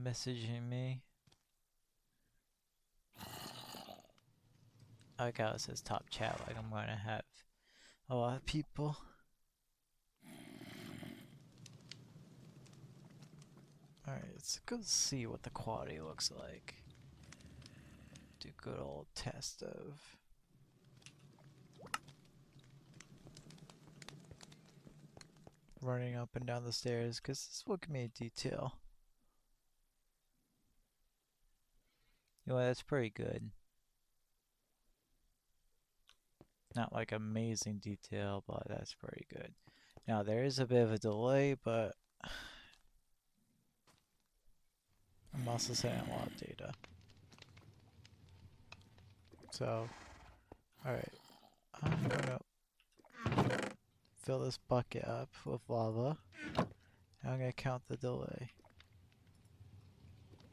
messaging me. I like how it says top chat, like I'm gonna have a lot of people. Alright, let's go see what the quality looks like. Do a good old test of running up and down the stairs, because this will give me detail. You know, that's pretty good. Not like amazing detail, but that's pretty good. Now there is a bit of a delay, but I'm also setting a lot of data. So, alright, I'm gonna fill this bucket up with lava. I'm gonna count the delay.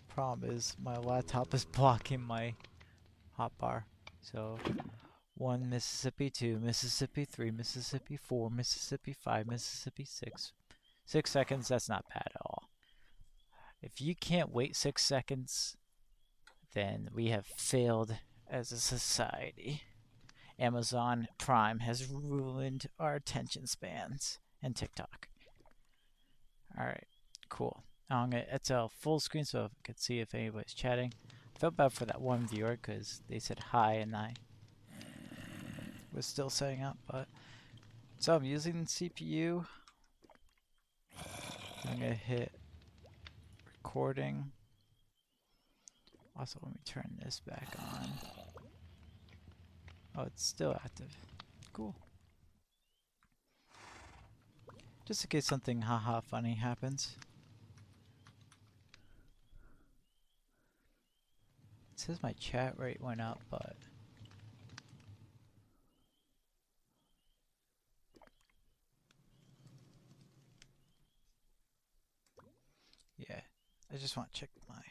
Problem is, my laptop is blocking my hotbar. So, 1 Mississippi, 2 Mississippi, 3 Mississippi, 4 Mississippi, 5 Mississippi, 6. 6 seconds, that's not bad at all. If you can't wait 6 seconds, then we have failed as a society. Amazon Prime has ruined our attention spans, and TikTok. Alright, cool. Now it's a full screen so I can see if anybody's chatting. I felt bad for that one viewer because they said hi and I was still setting up, but so I'm using CPU. I'm gonna hit recording. Also, let me turn this back on. Oh, it's still active. Cool. Just in case something haha funny happens. It says my chat rate went up, but yeah, I just want to check my.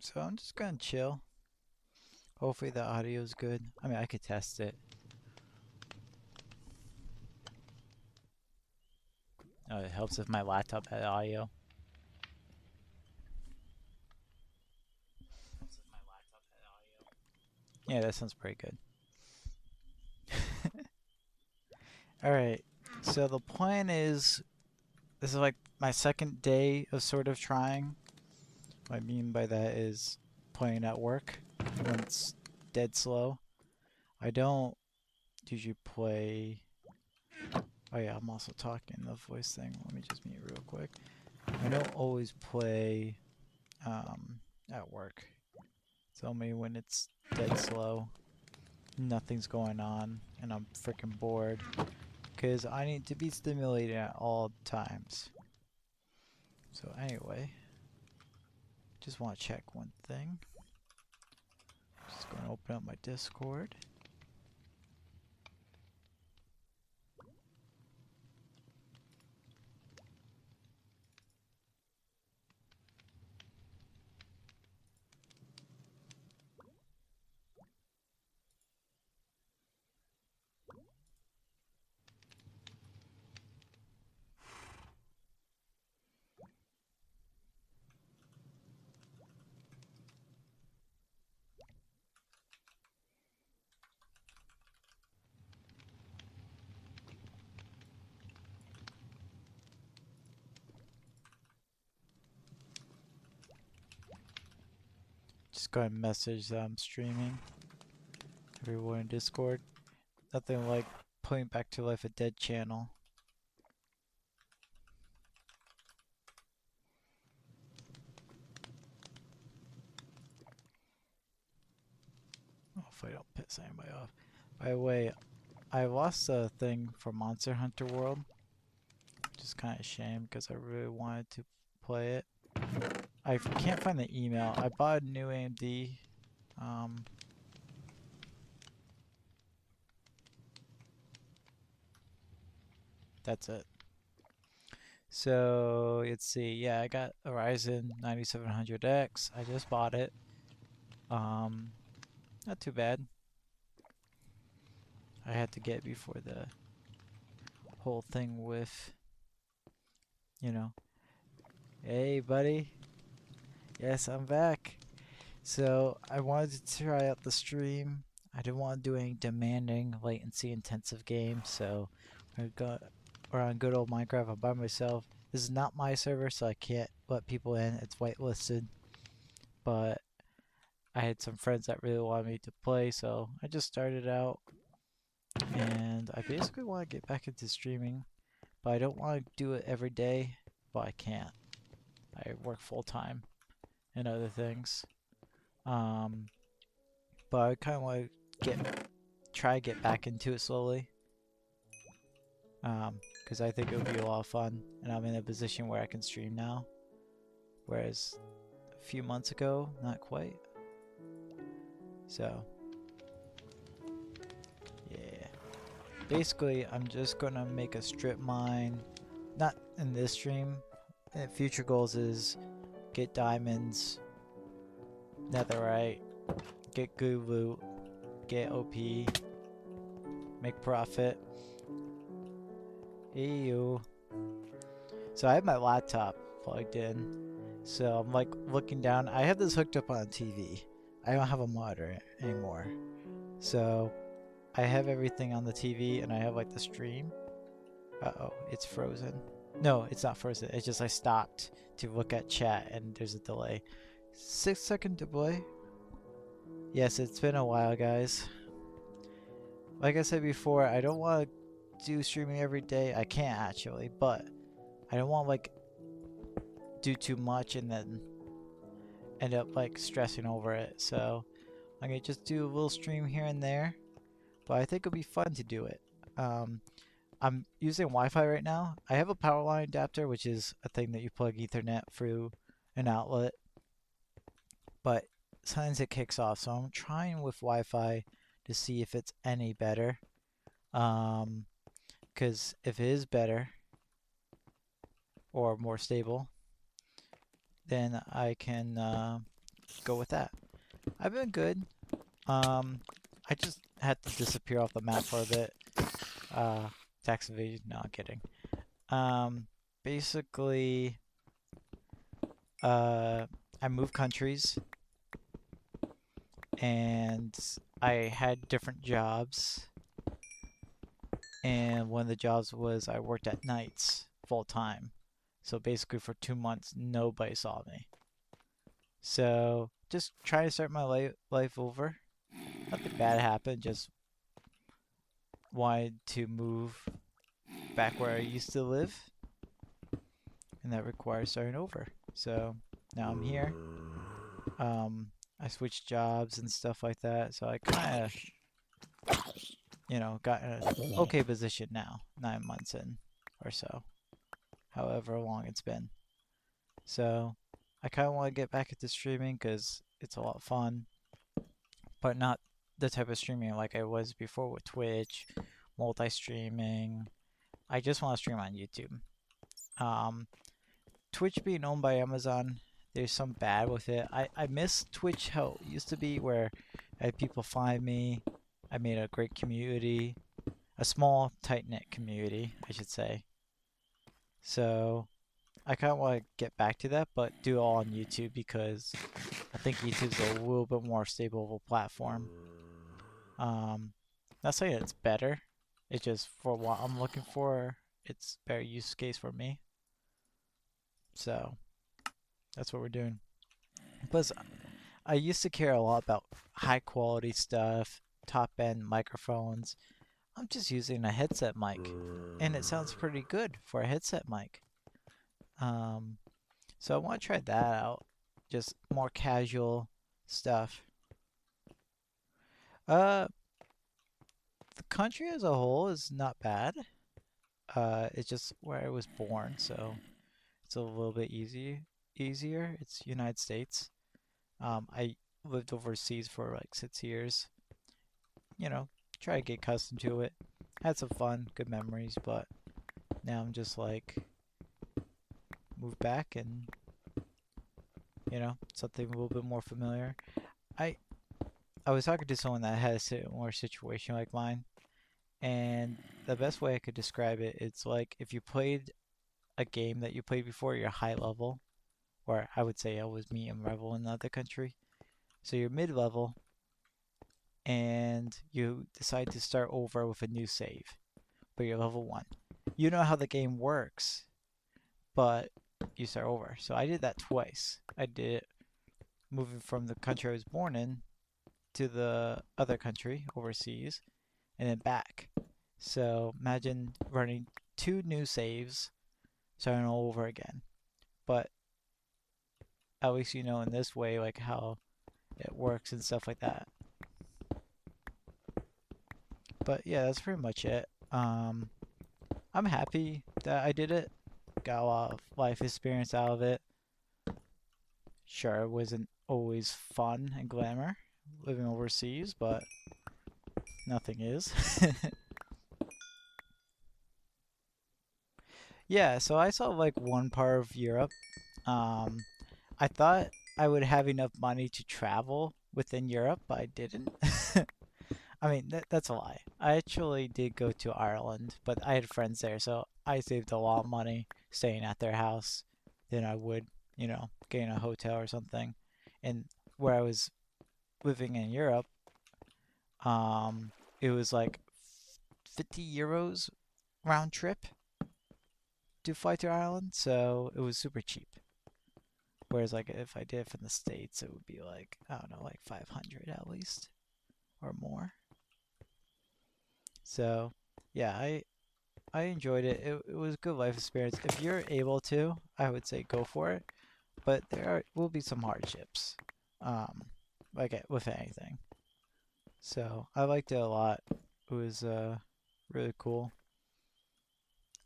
So I'm just gonna chill. Hopefully the audio is good. I mean, I could test it. Oh, it helps if my laptop had audio. Yeah, that sounds pretty good. Alright, so the plan is, this is like my second day of sort of trying. What I mean by that is playing at work when it's dead slow. I don't usually play. Oh yeah, I'm also talking the voice thing. Let me just mute real quick. I don't always play at work. It's only when it's dead slow, nothing's going on, and I'm freaking bored. Because I need to be stimulated at all times. So anyway, just want to check one thing. Just going to open up my Discord. Just go ahead and message that I'm streaming. Everyone in Discord. Nothing like putting back to life a dead channel. Hopefully I don't piss anybody off. By the way, I lost a thing for Monster Hunter World. Just kind of a shame because I really wanted to play it. I can't find the email. I bought a new AMD. That's it. So let's see. Yeah, I got a Ryzen 9700X. I just bought it. Not too bad. I had to get before the whole thing with, you know, Hey, buddy. Yes, I'm back. So, I wanted to try out the stream. I didn't want to do any demanding, latency intensive games, so we're on good old Minecraft. I'm by myself. This is not my server, so I can't let people in. It's whitelisted. But I had some friends that really wanted me to play, so I just started out. And I basically want to get back into streaming, but I don't want to do it every day, but I can't. I work full time and other things. Um, but I kind of want to try to get back into it slowly. Because I think it would be a lot of fun, and I'm in a position where I can stream now, whereas a few months ago, not quite. So, yeah. Basically, I'm just gonna make a strip mine, not in this stream. Future goals is get diamonds, netherite, get good loot, get OP, make profit. Ew. So I have my laptop plugged in. So I'm like looking down. I have this hooked up on a TV. I don't have a monitor anymore. So I have everything on the TV and I have like the stream. Uh-oh, it's frozen. No, it's not frozen. It's just I stopped to look at chat and there's a delay. 6-second delay. Yes, it's been a while, guys. Like I said before, I don't want to do streaming every day. I can't actually, but I don't want to like do too much and then end up like stressing over it. So I'm gonna just do a little stream here and there, but I think it'll be fun to do it. I'm using Wi-Fi right now. I have a power line adapter, which is a thing that you plug Ethernet through an outlet, but sometimes it kicks off. So I'm trying with Wi-Fi to see if it's any better. Because if it is better or more stable, then I can go with that. I've been good. I just had to disappear off the map for a bit. Tax evasion. No, I'm kidding. Basically, I moved countries, and I had different jobs. And one of the jobs was I worked at nights full time. So basically, for 2 months, nobody saw me. So just trying to start my life over. Nothing bad happened. Just wanted to move back where I used to live, and that requires starting over. So now I'm here. I switched jobs and stuff like that, so I kind of, got in an okay position now, 9 months in or so, however long it's been. So I kind of want to get back into streaming because it's a lot of fun, but not the type of streaming like I was before with Twitch, multi-streaming. I just want to stream on YouTube. Twitch being owned by Amazon, there's some bad with it. I miss Twitch how it used to be where I had people find me. I made a great community. A small, tight-knit community, I should say. So I kind of want to get back to that, but do it all on YouTube because I think YouTube's a little bit more stable of a platform. Not saying it's better. It's just for what I'm looking for, it's better use case for me. So that's what we're doing. Plus, I used to care a lot about high quality stuff, top end microphones. I'm just using a headset mic, and it sounds pretty good for a headset mic. So I want to try that out. Just more casual stuff. Uh, the country as a whole is not bad. It's just where I was born, so it's a little bit easier. It's United States. I lived overseas for like 6 years. Try to get accustomed to it. Had some fun, good memories, but now I'm just like move back and something a little bit more familiar. I I was talking to someone that had a similar situation like mine, and the best way I could describe it, it's like if you played a game that you played before, you're high level, or I would say I was medium level in the other country. So you're mid-level, and you decide to start over with a new save, but you're level 1. You know how the game works, but you start over. So I did that twice. I did it moving from the country I was born in to the other country overseas, and then back. So imagine running 2 new saves, starting all over again. But at least you know in this way like how it works and stuff like that. But yeah, that's pretty much it. I'm happy that I did it. Got a lot of life experience out of it. Sure, it wasn't always fun and glamour living overseas, but nothing is. Yeah, so I saw like one part of Europe. Um, I thought I would have enough money to travel within Europe, but I didn't. I mean, that's a lie. I actually did go to Ireland, but I had friends there, so I saved a lot of money staying at their house than I would, getting a hotel or something. And where I was living in Europe, it was like 50 euros round trip to fly to Ireland, so it was super cheap. Whereas like if I did it from the States, it would be like, I don't know, like 500 at least or more. So, yeah, I enjoyed it. It was a good life experience. If you're able to, I would say go for it. But will be some hardships, um, with anything. So I liked it a lot. It was really cool.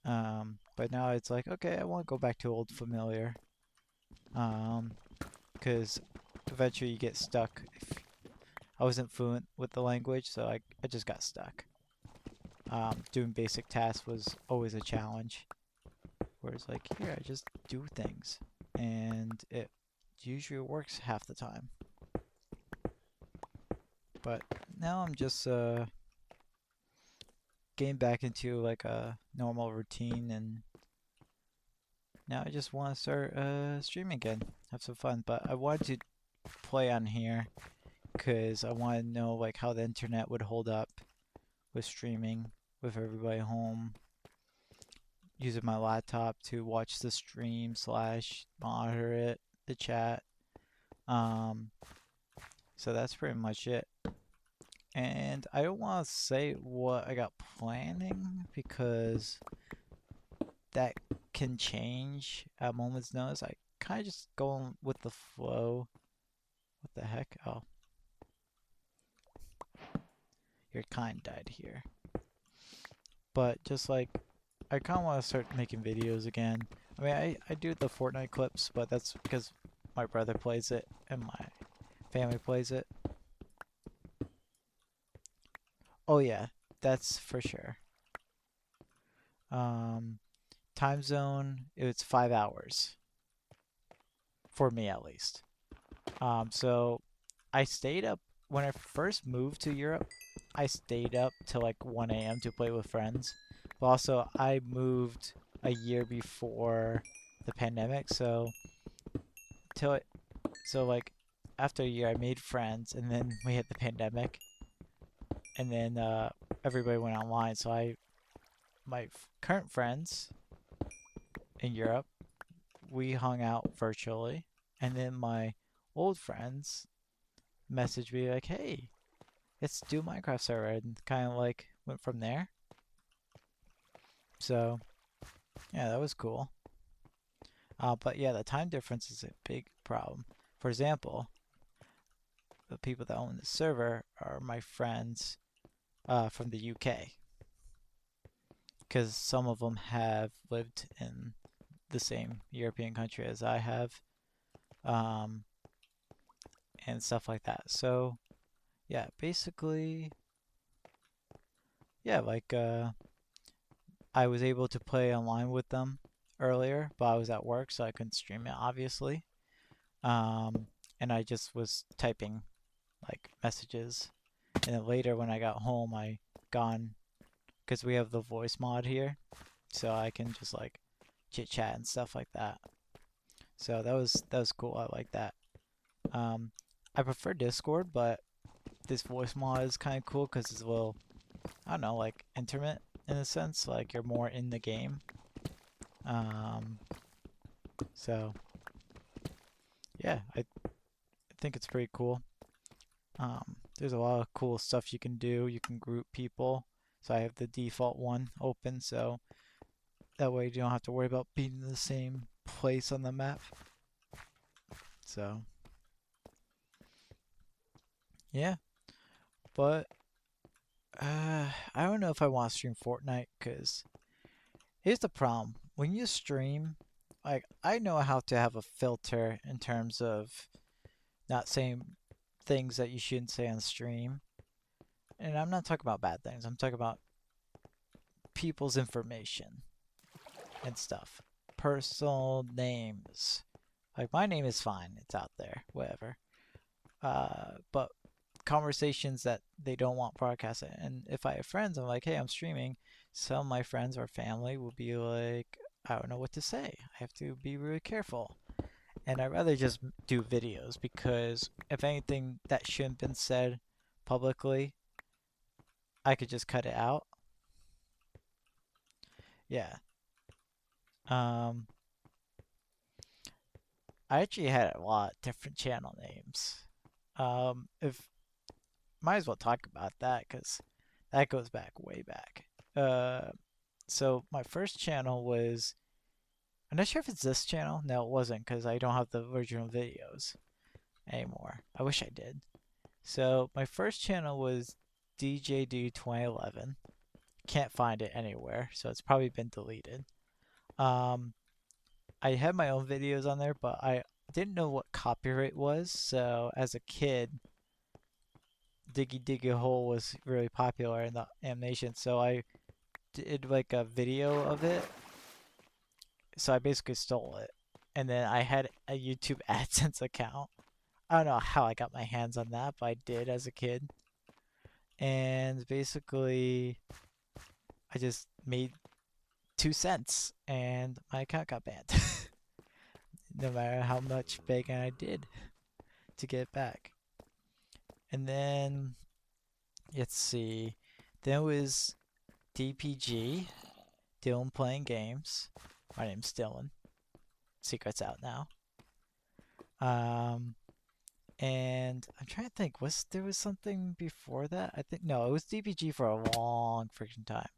But now it's like, okay, I want to go back to old familiar. Because eventually you get stuck. If I wasn't fluent with the language, so I just got stuck. Doing basic tasks was always a challenge. Whereas like here, I just do things, and it usually works half the time. But now I'm just getting back into like a normal routine, and now I just want to start streaming again, have some fun. But I wanted to play on here because I want to know like how the internet would hold up with streaming with everybody home, using my laptop to watch the stream slash monitor it, the chat. Um, so that's pretty much it. And I don't want to say what I got planning because that can change at a moment's notice. I kind of just going with the flow. What the heck? Oh, your kind died here. But just like, I kind of want to start making videos again. I mean, I do the Fortnite clips, but that's because my brother plays it and my family plays it. Oh yeah, that's for sure. Um, Time zone, it's 5 hours for me at least. So I stayed up when I first moved to Europe. I stayed up till like 1 a.m. to play with friends. But also, I moved a year before the pandemic, so till it, so like after a year, I made friends, and then we had the pandemic, and then everybody went online. So my current friends in Europe, we hung out virtually, and then my old friends messaged me like, "Hey, let's do Minecraft server," and kind of like went from there. So yeah, that was cool. But yeah, the time difference is a big problem. For example, the people that own the server are my friends from the UK, because some of them have lived in the same European country as I have, um, and stuff like that. So yeah, basically, yeah, like I was able to play online with them earlier, but I was at work, so I couldn't stream it, obviously. And I just was typing like messages, and then later when I got home, I gone because we have the voice mod here, so I can just like chit chat and stuff like that. So that was cool. I like that. I prefer Discord, but this voice mod is kind of cool because it's a little, I don't know, like intimate in a sense. Like you're more in the game. Um, so yeah, I think it's pretty cool. There's a lot of cool stuff you can do. You can group people. So I have the default one open, so that way you don't have to worry about being in the same place on the map. So yeah, but I don't know if I want to stream Fortnite because here's the problem. When you stream, like I know how to have a filter in terms of not saying things that you shouldn't say on stream. And I'm not talking about bad things. I'm talking about people's information and stuff. Personal names. Like my name is fine. It's out there, whatever. But conversations that they don't want broadcasted. And if I have friends, I'm like, hey, I'm streaming. Some of my friends or family will be like, I don't know what to say. I have to be really careful. And I'd rather just do videos because if anything that shouldn't been said publicly, I could just cut it out. Yeah. Um, I actually had a lot of different channel names. If might as well talk about that because that goes back way back. So my first channel was, I'm not sure if it's this channel. No, it wasn't because I don't have the original videos anymore. I wish I did. So my first channel was DJD 2011. Can't find it anywhere, so it's probably been deleted. Um, I had my own videos on there, but I didn't know what copyright was. So as a kid, Diggy Diggy Hole was really popular in the animation, so I did like a video of it. So I basically stole it. And then I had a YouTube AdSense account. I don't know how I got my hands on that, but I did as a kid. And basically, I just made 2 cents and my account got banned. No matter how much begging I did to get it back. And then, let's see. Then it was DPG, Dylan Playing Games. My name's Dylan. Secret's out now. And I'm trying to think, there was something before that? I think no, it was DPG for a long freaking time.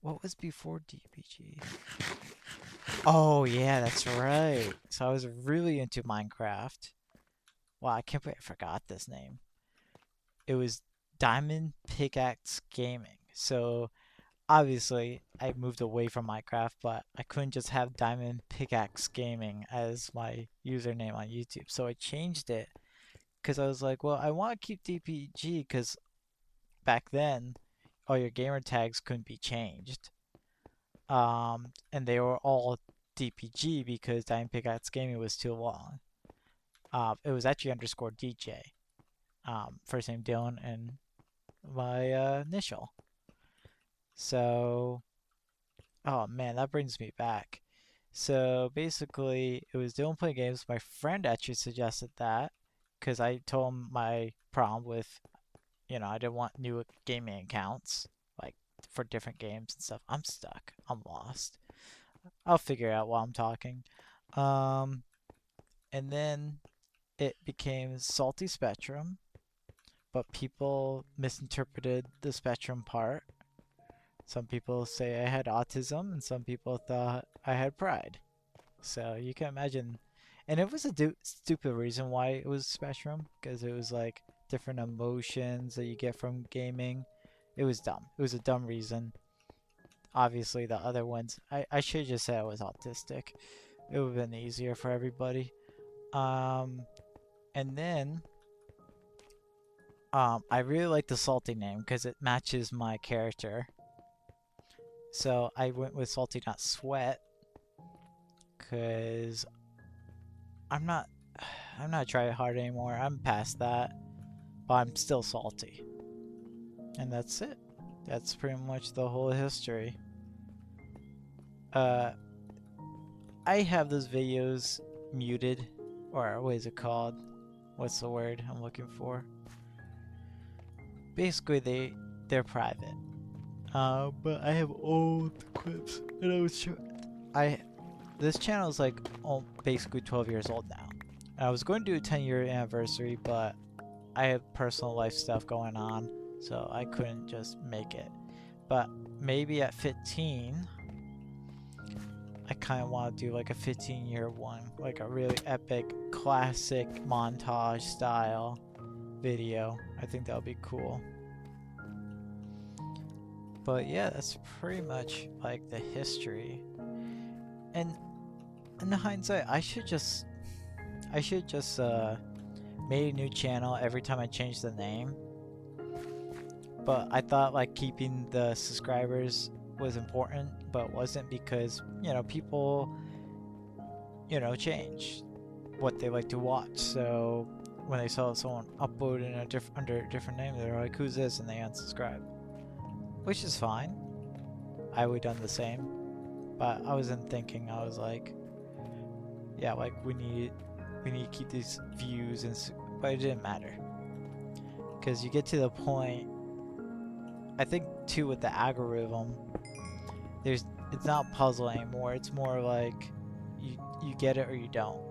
What was before DPG? Oh yeah, that's right. So I was really into Minecraft. Wow, I can't believe I forgot this name. It was Diamond Pickaxe Gaming. So obviously I moved away from Minecraft, but I couldn't just have Diamond Pickaxe Gaming as my username on YouTube. So I changed it because I was like, well, I want to keep DPG because back then all your gamer tags couldn't be changed. And they were all DPG because Diamond Pickaxe Gaming was too long. It was actually underscore DJ. First name Dylan and my initial. So, oh man, that brings me back. So basically, it was Dylan playing games. My friend actually suggested that because I told him my problem with, I didn't want new gaming accounts like for different games and stuff. I'm stuck. I'm lost. I'll figure it out while I'm talking. Um, and then it became Salty Spectrum, but people misinterpreted the Spectrum part. Some people say I had autism, and some people thought I had pride. So you can imagine. And it was a stupid reason why it was Spectrum, because it was like different emotions that you get from gaming. It was dumb. It was a dumb reason. Obviously, the other ones, I should just say I was autistic. It would have been easier for everybody. And then, I really like the Salty name because it matches my character. So I went with Salty Not Sweat because I'm not trying hard anymore. I'm past that, but I'm still salty. And that's it. That's pretty much the whole history. Uh, I have those videos muted, or what is it called? What's the word I'm looking for? Basically, they're private. But I have old clips, and this channel is like basically 12 years old now. And I was going to do a 10-year anniversary, but I had personal life stuff going on, so I couldn't just make it. But maybe at 15, I kind of want to do like a 15-year one, like a really epic, classic montage style video. I think that would be cool. But yeah, that's pretty much like the history. And in hindsight, I should just made a new channel every time I changed the name. But I thought like keeping the subscribers was important, but it wasn't, because you know, people, you know, change what they like to watch. So when they saw someone uploading under a different name, they're like, "Who's this?" and they unsubscribe, which is fine. I would have done the same, but I wasn't thinking. I was like, yeah, like we need to keep these views, but it didn't matter, because you get to the point, I think too, with the algorithm, it's not puzzle anymore. It's more like you get it or you don't,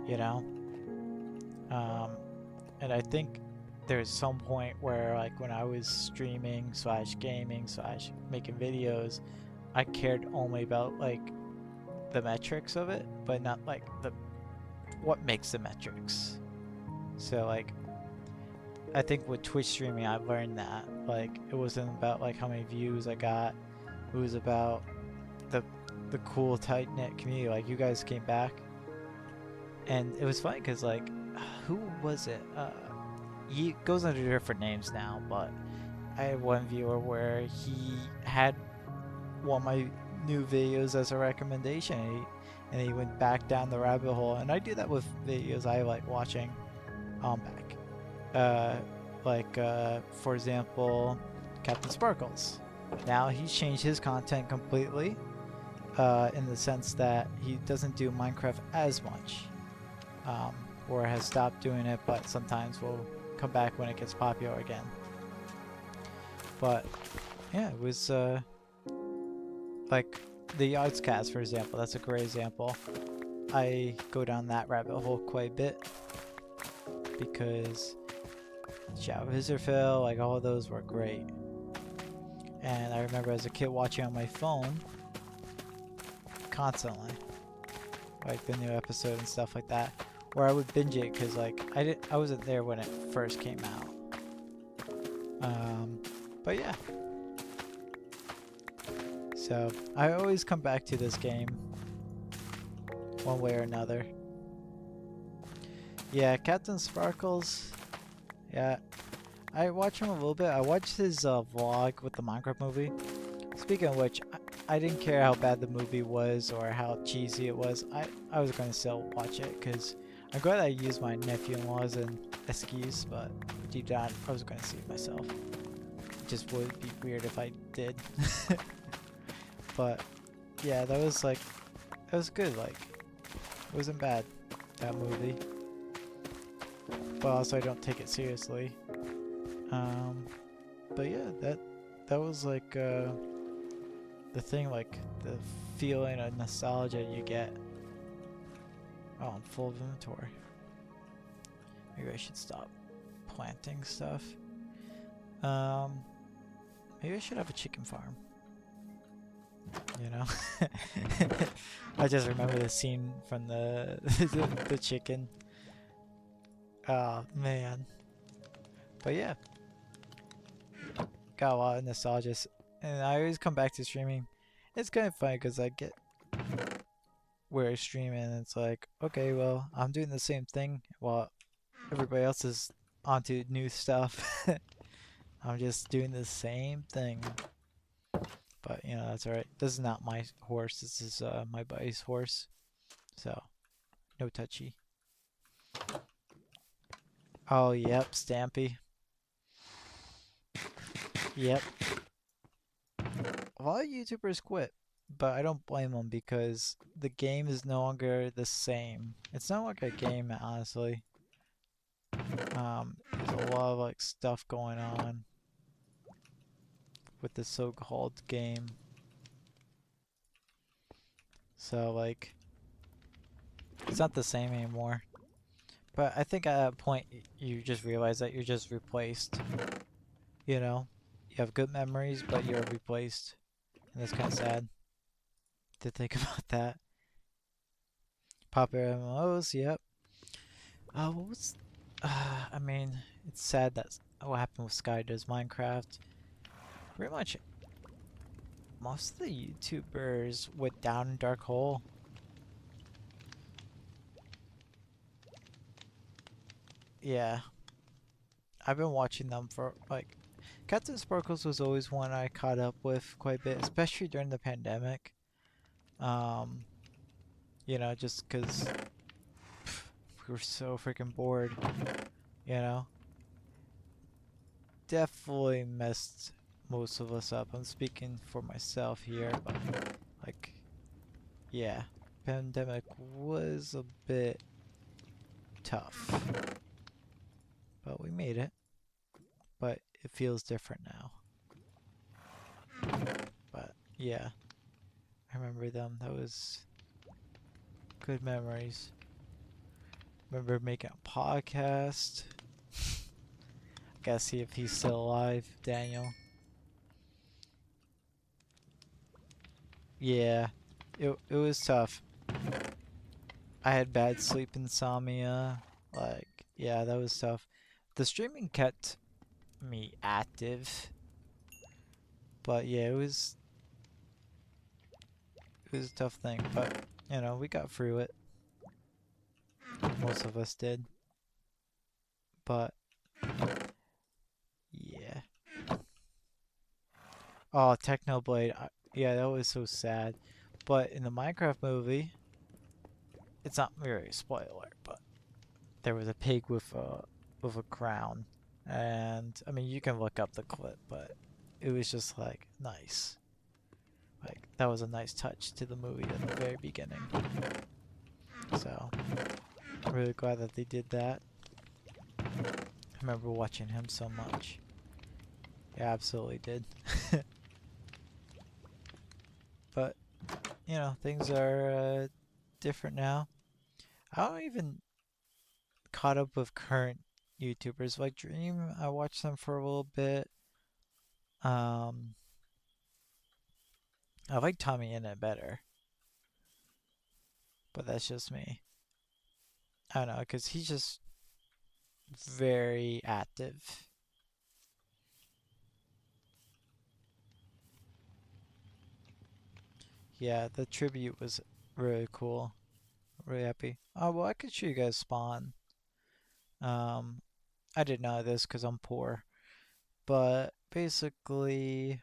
you know. And I think there's some point where, like, when I was streaming / gaming / making videos, I cared only about like the metrics of it, but not like what makes the metrics. So like, I think with Twitch streaming, I learned that like it wasn't about like how many views I got. It was about the cool tight knit community. Like, you guys came back, and it was funny because like, who was it? He goes under different names now, but I had one viewer where he had one of my new videos as a recommendation, and he went back down the rabbit hole. And I do that with videos I like watching back. For example, Captain Sparkles. Now he's changed his content completely, in the sense that he doesn't do Minecraft as much, or has stopped doing it, but sometimes will come back when it gets popular again. But yeah, it was like the Yogscast, for example. That's a great example. I go down that rabbit hole quite a bit, because Shadow Visitor, like, all of those were great. And I remember as a kid watching on my phone constantly, like the new episode and stuff like that, where I would binge it because like I wasn't there when it first came out. But yeah, so I always come back to this game one way or another. Yeah, Captain Sparkles. Yeah, I watch him a little bit. I watched his vlog with the Minecraft movie. Speaking of which, I didn't care how bad the movie was or how cheesy it was. I was going to still watch it, because I'm glad I used my nephew-in-law as an excuse, but deep down, I was going to see it myself. It just would be weird if I did. But yeah, that was good. Like, it wasn't bad, that movie. But also, I don't take it seriously. But yeah, that was like the thing, like the feeling of nostalgia you get. Oh, I'm full of inventory. Maybe I should stop planting stuff. Maybe I should have a chicken farm. You know? I just remember the scene from the the chicken. Oh man. But yeah, got a lot of nostalgia, and I always come back to streaming. It's kind of funny because I get where I stream and it's like, okay, well, I'm doing the same thing while everybody else is onto new stuff. I'm just doing the same thing. But you know, that's alright. This is not my horse. This is my buddy's horse. So, no touchy. Oh, yep, Stampy. Yep. A lot of YouTubers quit. but I don't blame them because the game is no longer the same. It's no longer a game, honestly. There's a lot of like stuff going on with the so-called game. So like, it's not the same anymore. But I think at that point you just realize that you're just replaced. You know, you have good memories, but you're replaced, and that's kind of sad to think about that. Popular MMOs, yep. What was? I mean, it's sad that what happened with Sky does Minecraft. Pretty much most of the YouTubers went down in dark hole. Yeah, I've been watching them for like. Captain Sparkles was always one I caught up with quite a bit, especially during the pandemic. Um, just because we were so freaking bored. You know, definitely messed most of us up. I'm speaking for myself here, but like, yeah, pandemic was a bit tough, but we made it. But it feels different now. But yeah, I remember them. That was good memories. Remember making a podcast. Gotta see if he's still alive, Daniel. Yeah, it was tough. I had bad sleep insomnia. Like, yeah, that was tough. The streaming kept me active, but yeah, it was a tough thing. But we got through it. Most of us did. But yeah. Oh, Technoblade. Yeah, that was so sad. But in the Minecraft movie, it's not really a spoiler, but there was a pig with a crown, and I mean you can look up the clip, but it was just like nice. Like that was a nice touch to the movie at the very beginning. So I'm really glad that they did that. I remember watching him so much. Yeah, absolutely did. But things are different now. I don't even caught up with current YouTubers like Dream. I watched them for a little bit. Um, I like Tommy Innit better, but that's just me. I don't know, because he's just very active. Yeah, the tribute was really cool. Really happy. Oh, well, I could show you guys Spawn. Um, I didn't know this because I'm poor. But basically,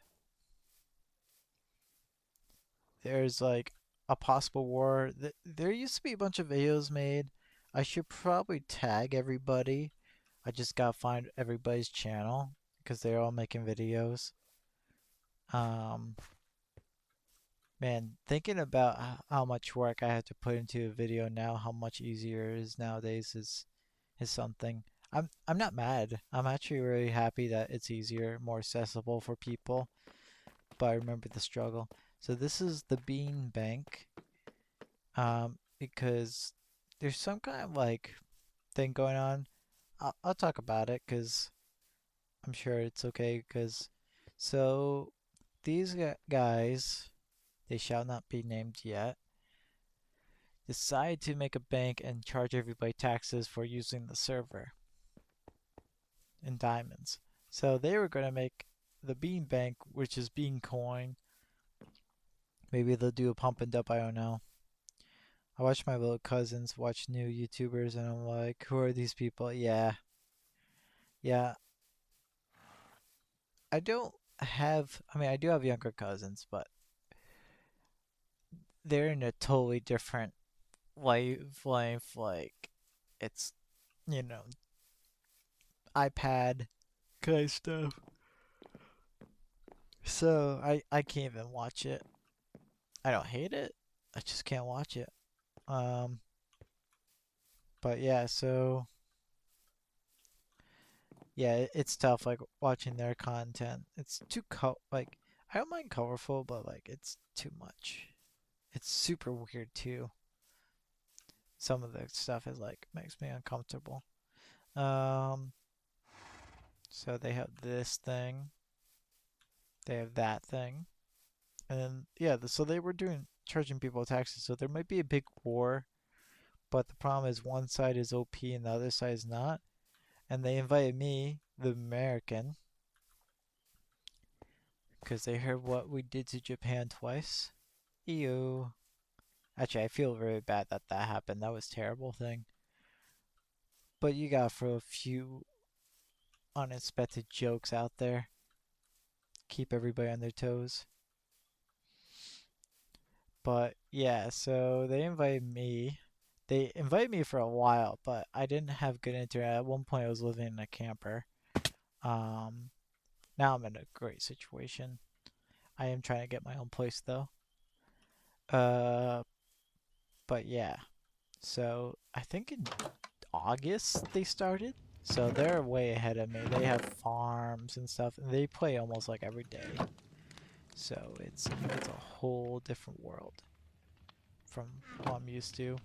there's like a possible war. There used to be a bunch of videos made. I should probably tag everybody. I just gotta find everybody's channel because they're all making videos. Um, Man, thinking about how much work I have to put into a video now, how much easier it is nowadays is something. I'm not mad. I'm actually really happy that it's easier, more accessible for people. But I remember the struggle. So this is the Bean Bank, because there's some kind of like thing going on. I'll talk about it because I'm sure it's okay. Because so these guys, they shall not be named yet, decide to make a bank and charge everybody taxes for using the server in diamonds. So they were going to make the Bean Bank, which is Bean Coin. Maybe they'll do a pump and dump, I don't know. I watch my little cousins watch new YouTubers and I'm like, who are these people? Yeah. Yeah. I do have younger cousins, but they're in a totally different life. Like, it's, you know, iPad kind of stuff. So I can't even watch it. I don't hate it. I just can't watch it. Um, but yeah, so yeah, it's tough like watching their content. It's too like I don't mind colorful, but like it's too much. It's super weird too. Some of the stuff is like makes me uncomfortable. Um, so they have this thing, they have that thing, and then yeah, so they were doing charging people taxes. So there might be a big war, but the problem is one side is OP and the other side is not. And they invited me, the American, because they heard what we did to Japan twice. Ew. Actually, I feel very bad that that happened. That was a terrible thing. But you got for a few unexpected jokes out there. Keep everybody on their toes. But yeah, so they invited me. They invited me for a while, but I didn't have good internet. At one point, I was living in a camper. Um, Now I'm in a great situation. I am trying to get my own place though. Uh, but yeah. So I think in August they started. So they're way ahead of me. They have farms and stuff, and they play almost like every day. So it's a whole different world from what I'm used to.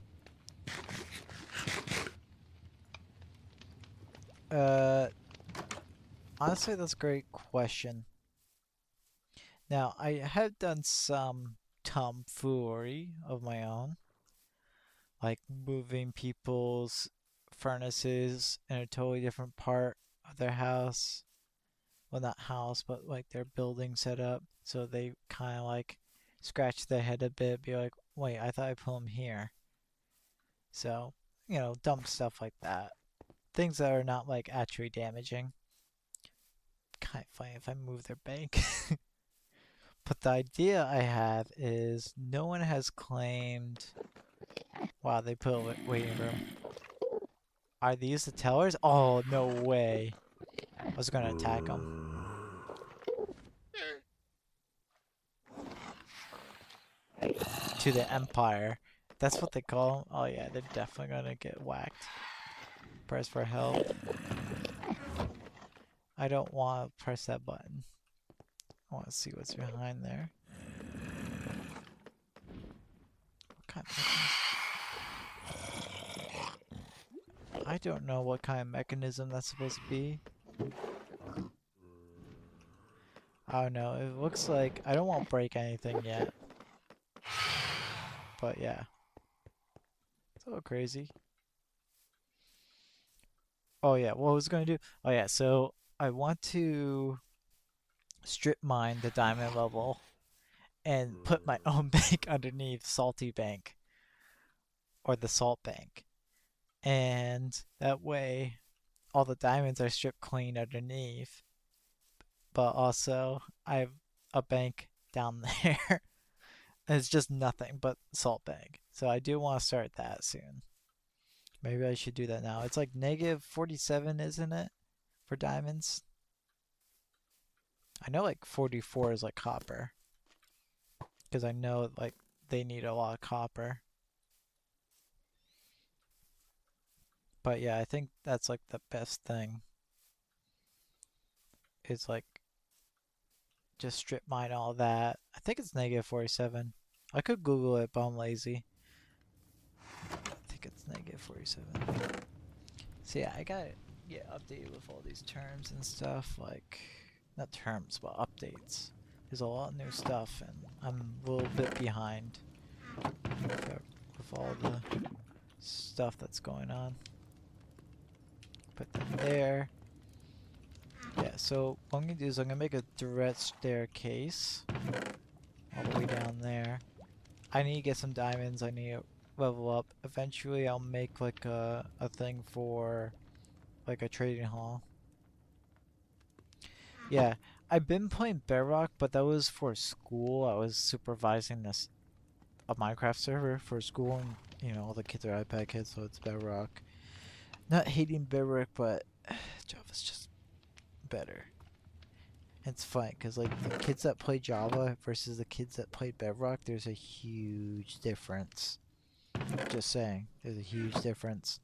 Uh, Honestly, that's a great question. Now I have done some tomfoolery of my own, like moving people's furnaces in a totally different part of their house. Well, not house, but like their building set up. So they kind of like scratch their head a bit, be like, wait, I thought I put them here. So, dumb stuff like that. Things that are not like actually damaging. Kind of funny if I move their bank. But the idea I have is no one has claimed. Wow, they put a waiting room. Are these the tellers? Oh, no way. I was gonna attack them. To the Empire. That's what they call them? Oh yeah, they're definitely gonna get whacked. Press for help. I don't want to press that button. I want to see what's behind there. What kind of I don't know what kind of mechanism that's supposed to be. I don't know. It looks like I don't want to break anything yet. But yeah. It's a little crazy. Oh yeah, what I was going to do? Oh yeah, so I want to strip mine the diamond level and put my own bank underneath Salty Bank or the Salt Bank. And that way all the diamonds are stripped clean underneath. But also I have a bank down there. And it's just nothing but Salt Bank. So I do want to start that soon. Maybe I should do that now. It's like negative 47, isn't it? For diamonds? I know like 44 is like copper. Because I know like they need a lot of copper. But yeah, I think that's like the best thing. Is like just strip mine all that. I think it's negative 47. I could Google it, but I'm lazy. I think it's negative 47. So yeah, I got it. Yeah, updated with all these terms and stuff. Like, not terms, but updates. There's a lot of new stuff, and I'm a little bit behind with all the stuff that's going on. Put them there. Yeah, so what I'm gonna do is I'm gonna make a direct staircase all the way down there. I need to get some diamonds. I need to level up. Eventually, I'll make like a thing for like a trading hall. Yeah, I've been playing Bedrock, but that was for school. I was supervising a Minecraft server for school, and all the kids are iPad kids, so it's Bedrock. Not hating Bedrock, but Java's just better. It's fun because like the kids that play Java versus the kids that play Bedrock, there's a huge difference. Just saying, there's a huge difference.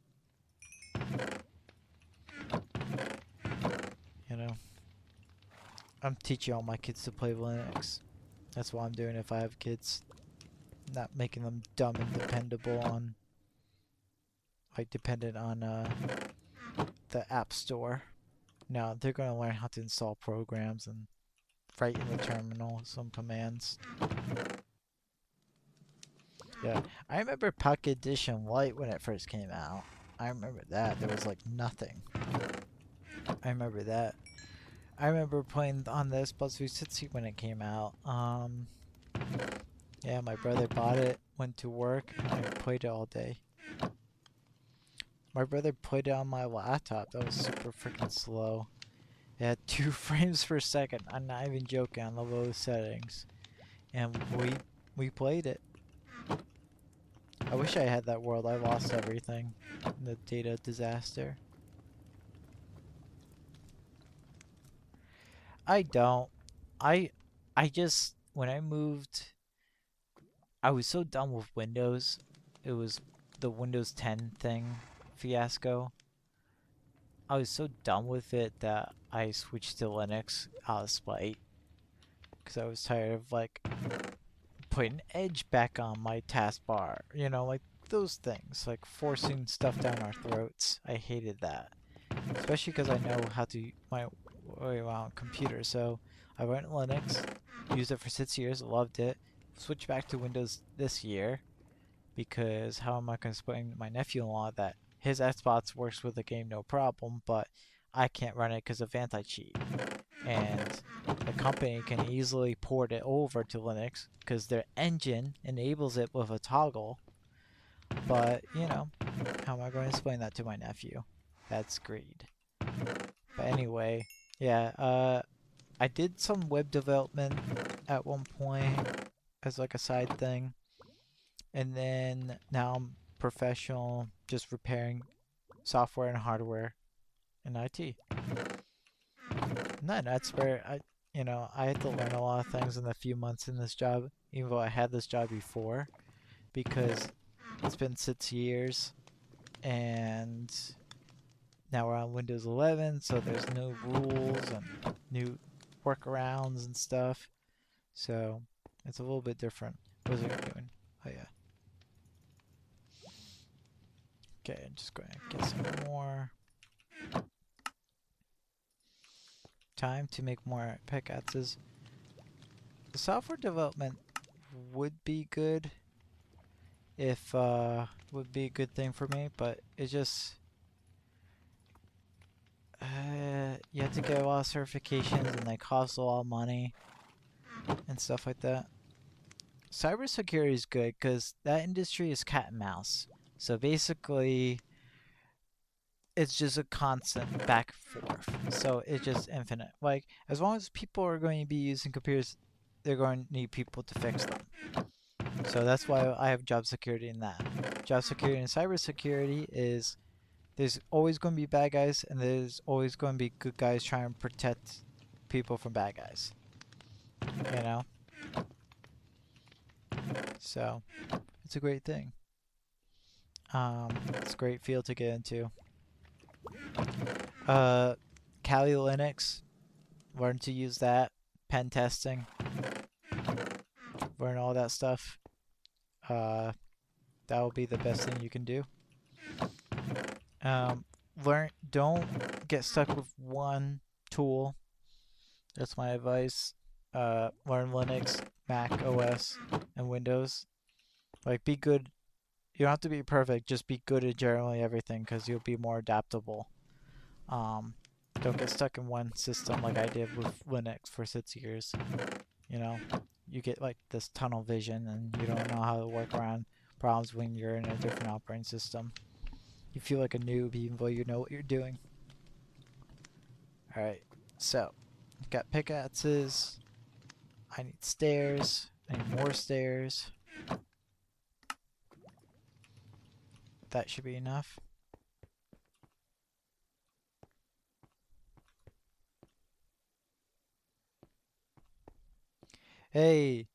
You know, I'm teaching all my kids to play Linux. That's what I'm doing if I have kids. Not making them dumb and dependable on, like dependent on the App Store. No, they're gonna learn how to install programs and write in the terminal some commands. Yeah, I remember Pocket Edition Lite when it first came out. I remember that. There was like nothing. I remember that. I remember playing on this BuzzFeed City when it came out. Yeah, my brother bought it, went to work, and I played it all day. My brother played it on my laptop. That was super freaking slow. It had 2 frames per second. I'm not even joking, on the low settings. And we played it. I wish I had that world. I lost everything in the data disaster. I don't. I just when I moved, I was so done with Windows. It was the Windows 10 thing fiasco. I was so done with it that I switched to Linux out of spite because I was tired of like putting Edge back on my taskbar. You know, like those things, like forcing stuff down our throats. I hated that, especially because I know how to my way around computers. So I went Linux, used it for 6 years, loved it. Switched back to Windows this year because how am I going to explain to my nephew-in-law that his Xbox works with the game no problem, but I can't run it because of anti-cheat. And the company can easily port it over to Linux because their engine enables it with a toggle. But, you know, how am I going to explain that to my nephew? That's greed. But anyway, yeah, I did some web development at one point as like a side thing. And then now I'm professional, just repairing software and hardware in IT. And that's where I had to learn a lot of things in the few months in this job, even though I had this job before, because it's been 6 years and now we're on Windows 11, so there's new rules and new workarounds and stuff. So it's a little bit different. What was I doing? Oh yeah. Okay, I'm just going to get some more time to make more pickaxes. The software development would be good if would be a good thing for me, but it just you have to get a lot of certifications and they cost a lot of money and stuff like that. Cybersecurity is good because that industry is cat and mouse. So basically, it's just a constant back and forth. So it's just infinite. Like, as long as people are going to be using computers, they're going to need people to fix them. So that's why I have job security in that. Job security and cybersecurity is there's always going to be bad guys and there's always going to be good guys trying to protect people from bad guys. You know? So, it's a great thing. It's a great field to get into. Kali Linux, learn to use that. Pen testing, learn all that stuff. That will be the best thing you can do. Don't get stuck with one tool. That's my advice. Learn Linux, Mac OS, and Windows. Like, be good. You don't have to be perfect. Just be good at generally everything, because you'll be more adaptable. Don't get stuck in one system like I did with Linux for 6 years. You know, you get like this tunnel vision, and you don't know how to work around problems when you're in a different operating system. You feel like a noob even though you know what you're doing. Alright, so, got pickaxes. I need stairs. I need more stairs. That should be enough. Hey,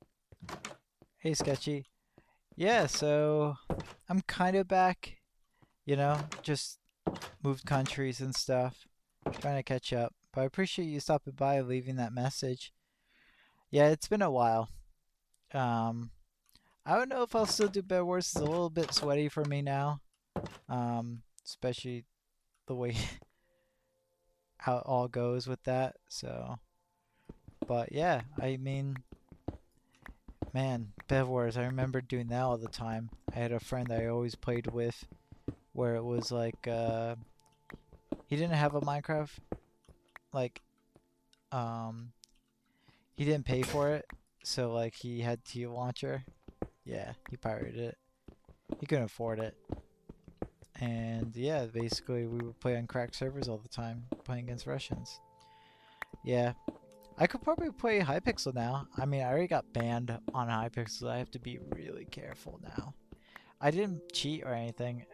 hey, Sketchy. Yeah, so I'm kind of back, just moved countries and stuff, trying to catch up. But I appreciate you stopping by and leaving that message. Yeah, it's been a while. Um, I don't know if I'll still do Bed Wars. It's a little bit sweaty for me now, especially the way how it all goes with that. So, but yeah, I mean, man, Bed Wars, I remember doing that all the time. I had a friend I always played with where it was like, he didn't have a Minecraft, like, um, he didn't pay for it, so like he had T launcher. Yeah, he pirated it. He couldn't afford it. And yeah, basically we would play on cracked servers all the time, playing against Russians. Yeah, I could probably play Hypixel now. I mean, I already got banned on Hypixel. I have to be really careful now. I didn't cheat or anything.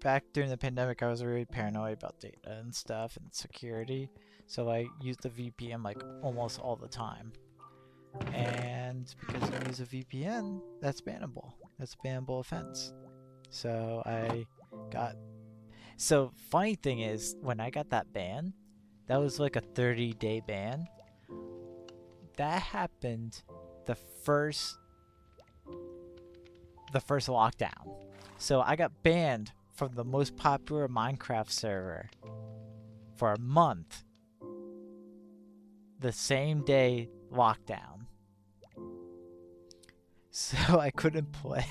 Back during the pandemic, I was really paranoid about data and stuff and security, so I used the VPN like almost all the time. And because you use a VPN, that's bannable. That's a bannable offense. So I got. So funny thing is, when I got that ban, that was like a 30-day ban. That happened the first lockdown. So I got banned from the most popular Minecraft server for a month. The same day lockdown. So I couldn't play.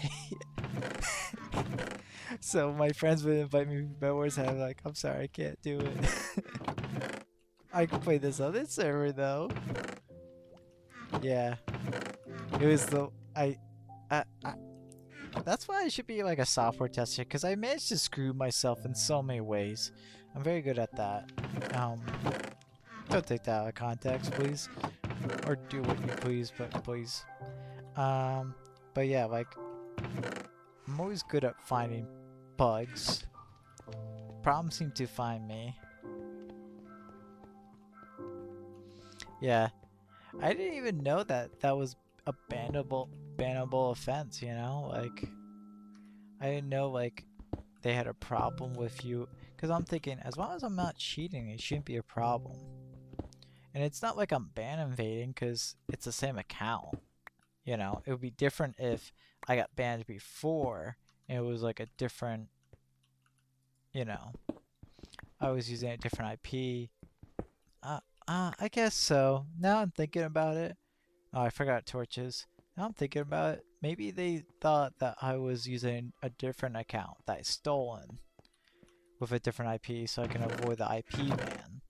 So my friends would invite me to Bed Wars and I'm like, I'm sorry, I can't do it. I can play this other server though. Yeah. It was the I that's why I should be like a software tester, because I managed to screw myself in so many ways. I'm very good at that. Don't take that out of context, please. Or do what you please, but please. But yeah, like, I'm always good at finding bugs. Problems seem to find me. Yeah. I didn't even know that that was a bannable offense, you know? Like, I didn't know, like, they had a problem with you. Because I'm thinking, as long as I'm not cheating, it shouldn't be a problem. And it's not like I'm ban invading, because it's the same account. You know, it would be different if I got banned before and it was like a different, you know, I was using a different IP. I guess so. Now I'm thinking about it. Oh, I forgot torches. Now I'm thinking about it. Maybe they thought that I was using a different account that I stolen with a different IP so I can avoid the IP ban.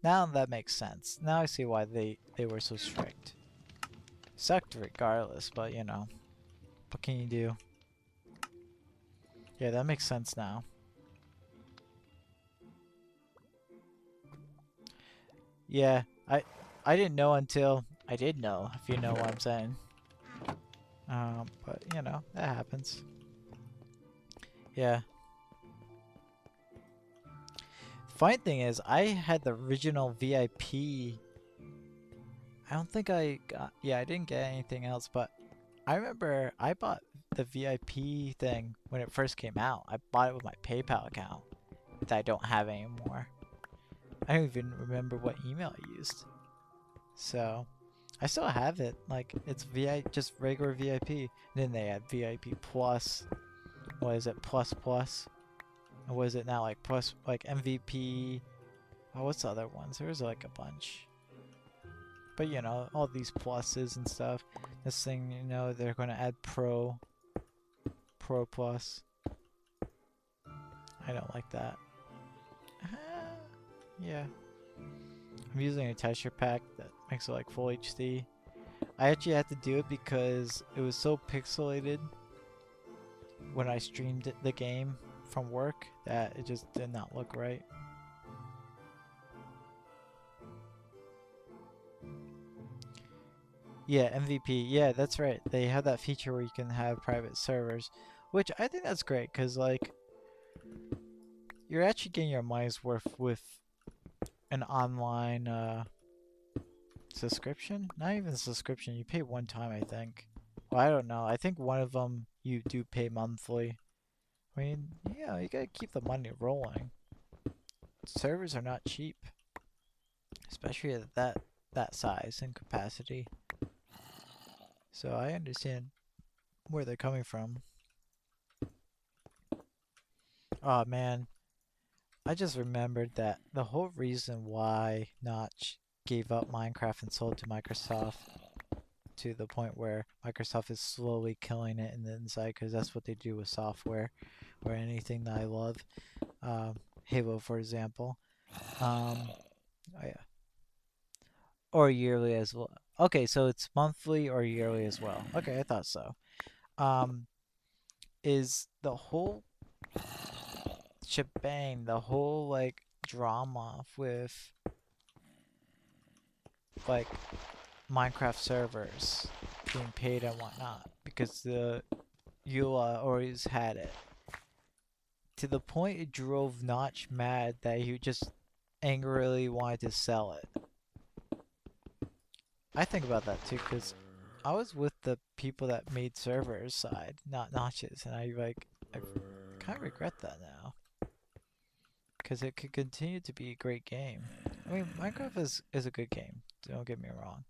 Now that makes sense. Now I see why they were so strict. Sucked regardless, but you know, what can you do? Yeah, that makes sense now. Yeah, I didn't know until I did know, if you know what I'm saying. But you know, that happens. Yeah. Funny thing is, I had the original VIP. I don't think I got, yeah, I didn't get anything else, but I remember I bought the VIP thing when it first came out. I bought it with my PayPal account that I don't have anymore. I don't even remember what email I used. So, I still have it. Like, it's just regular VIP. And then they had VIP Plus. What is it? Plus Plus? And what is it now? Like Plus, like MVP. Oh, what's the other ones? There's like a bunch. But you know, all these pluses and stuff. This thing, you know, they're going to add Pro Plus. I don't like that. Yeah. I'm using a texture pack that makes it like full HD. I actually had to do it because it was so pixelated when I streamed the game from work that it just did not look right. Yeah, MVP. Yeah, that's right. They have that feature where you can have private servers, which I think that's great because like you're actually getting your money's worth with an online Subscription? Not even subscription. You pay one time, I think. Well, I don't know. I think one of them you do pay monthly. I mean, yeah, you gotta keep the money rolling. Servers are not cheap, especially at that size and capacity. So I understand where they're coming from. Oh man, I just remembered that the whole reason why Notch gave up Minecraft and sold to Microsoft, to the point where Microsoft is slowly killing it in the inside, because that's what they do with software or anything that I love. Halo, for example. Oh yeah. Or yearly as well. Okay, so it's monthly or yearly as well. Okay, I thought so. Um, is the whole shebang, the whole like drama with like Minecraft servers being paid and whatnot, because the EULA always had it. To the point it drove Notch mad that he just angrily wanted to sell it. I think about that too, because I was with the people that made servers side, not Notch's, and I kind of regret that now. Because it could continue to be a great game. I mean, Minecraft is a good game, don't get me wrong.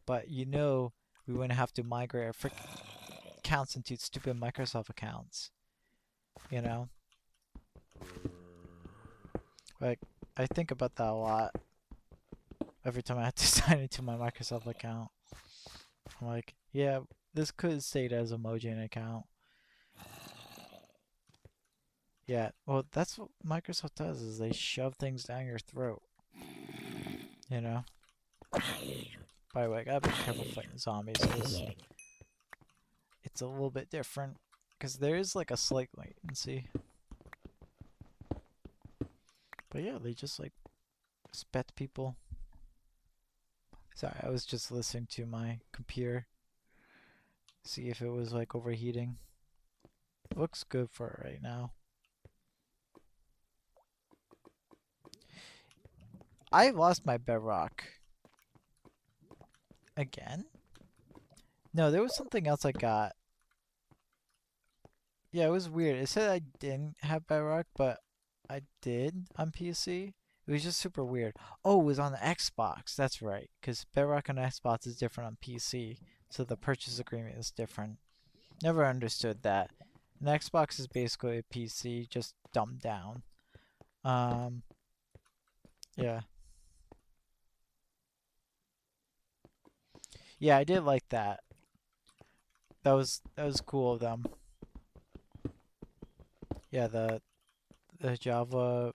But you know, we wouldn't have to migrate our frick accounts into stupid Microsoft accounts. You know? Like, I think about that a lot every time I have to sign into my Microsoft account. I'm like, yeah, this could stay as a Mojang account. Yeah, well, that's what Microsoft does, is they shove things down your throat. You know? By the way, I gotta be careful fighting zombies, because it's a little bit different. Because there is like a slight latency. But yeah, they just like spet people. Sorry, I was just listening to my computer. See if it was like overheating. Looks good for it right now. I lost my bedrock. Again? No, there was something else I got. Yeah, it was weird. It said I didn't have bedrock, but I did on PC. It was just super weird. Oh, it was on the Xbox. That's right. Because bedrock on Xbox is different on PC. So the purchase agreement is different. Never understood that. An Xbox is basically a PC, just dumbed down. Yeah. Yeah, I did like that. That was cool of them. Yeah, the Java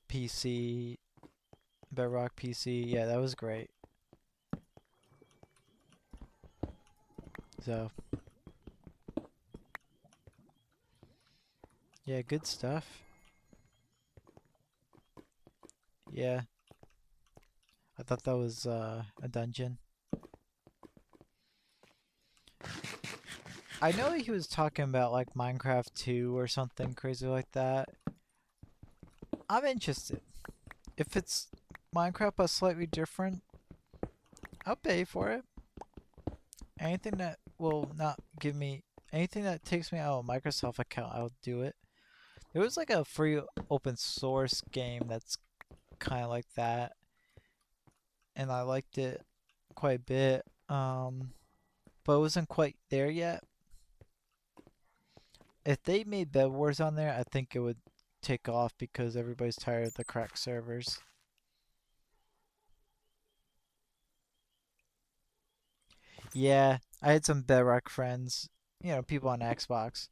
PC, Bedrock PC. Yeah, that was great. So, yeah, good stuff. Yeah, I thought that was a dungeon. I know he was talking about like Minecraft 2 or something crazy like that. I'm interested. If it's Minecraft but slightly different, I'll pay for it. Anything that will not give me anything that takes me out of a Microsoft account, I'll do it. There was like a free open source game that's kind of like that, and I liked it quite a bit. But it wasn't quite there yet. If they made Bed Wars on there, I think it would take off because everybody's tired of the cracked servers. Yeah, I had some Bedrock friends, people on Xbox.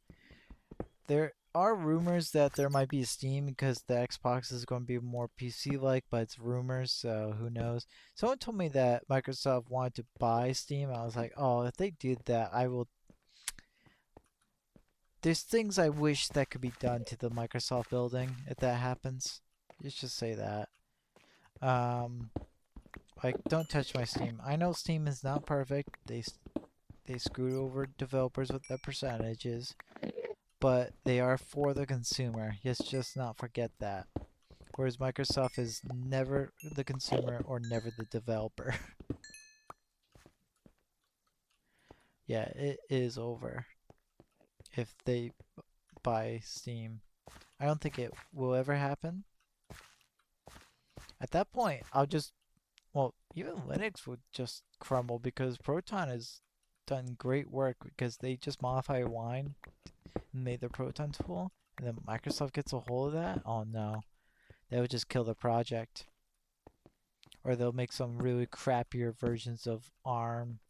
There are rumors that there might be Steam because the Xbox is going to be more PC-like, but it's rumors, so who knows. Someone told me that Microsoft wanted to buy Steam. I was like, oh, if they did that, I will. There's things I wish that could be done to the Microsoft building if that happens. Let's just say that. Um, like, don't touch my Steam. I know Steam is not perfect. They screwed over developers with their percentages, but they are for the consumer. Let's just not forget that. Whereas Microsoft is never the consumer or never the developer. Yeah, it is over if they buy Steam. I don't think it will ever happen. At that point, I'll just, well, even Linux would just crumble because Proton has done great work because they just modify Wine and made the Proton tool, and then Microsoft gets a hold of that. Oh no, that would just kill the project. Or they'll make some really crappier versions of ARM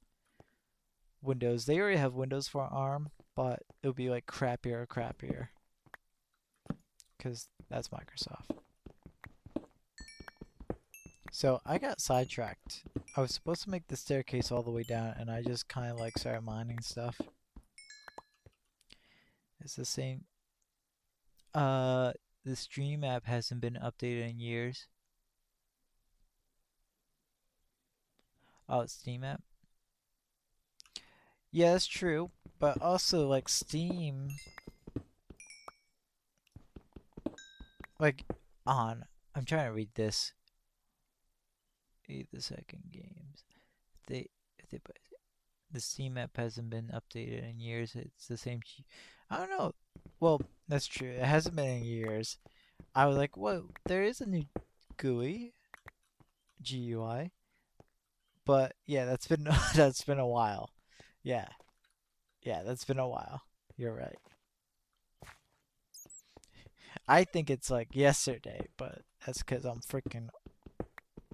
Windows. They already have Windows for ARM, but it'll be like crappier. Because that's Microsoft. So I got sidetracked. I was supposed to make the staircase all the way down, and I just kind of like started mining stuff. It's the same. The Stream app hasn't been updated in years. Oh, it's Steam app? Yeah, that's true. But also, like, Steam... Like, I'm trying to read this. Read the second games. The Steam app hasn't been updated in years. It's the same... I don't know. Well, that's true. It hasn't been in years. I was like, whoa, there is a new GUI. GUI. But, yeah, that's been that's been a while. Yeah. Yeah, that's been a while. You're right. I think it's like yesterday, but that's because I'm freaking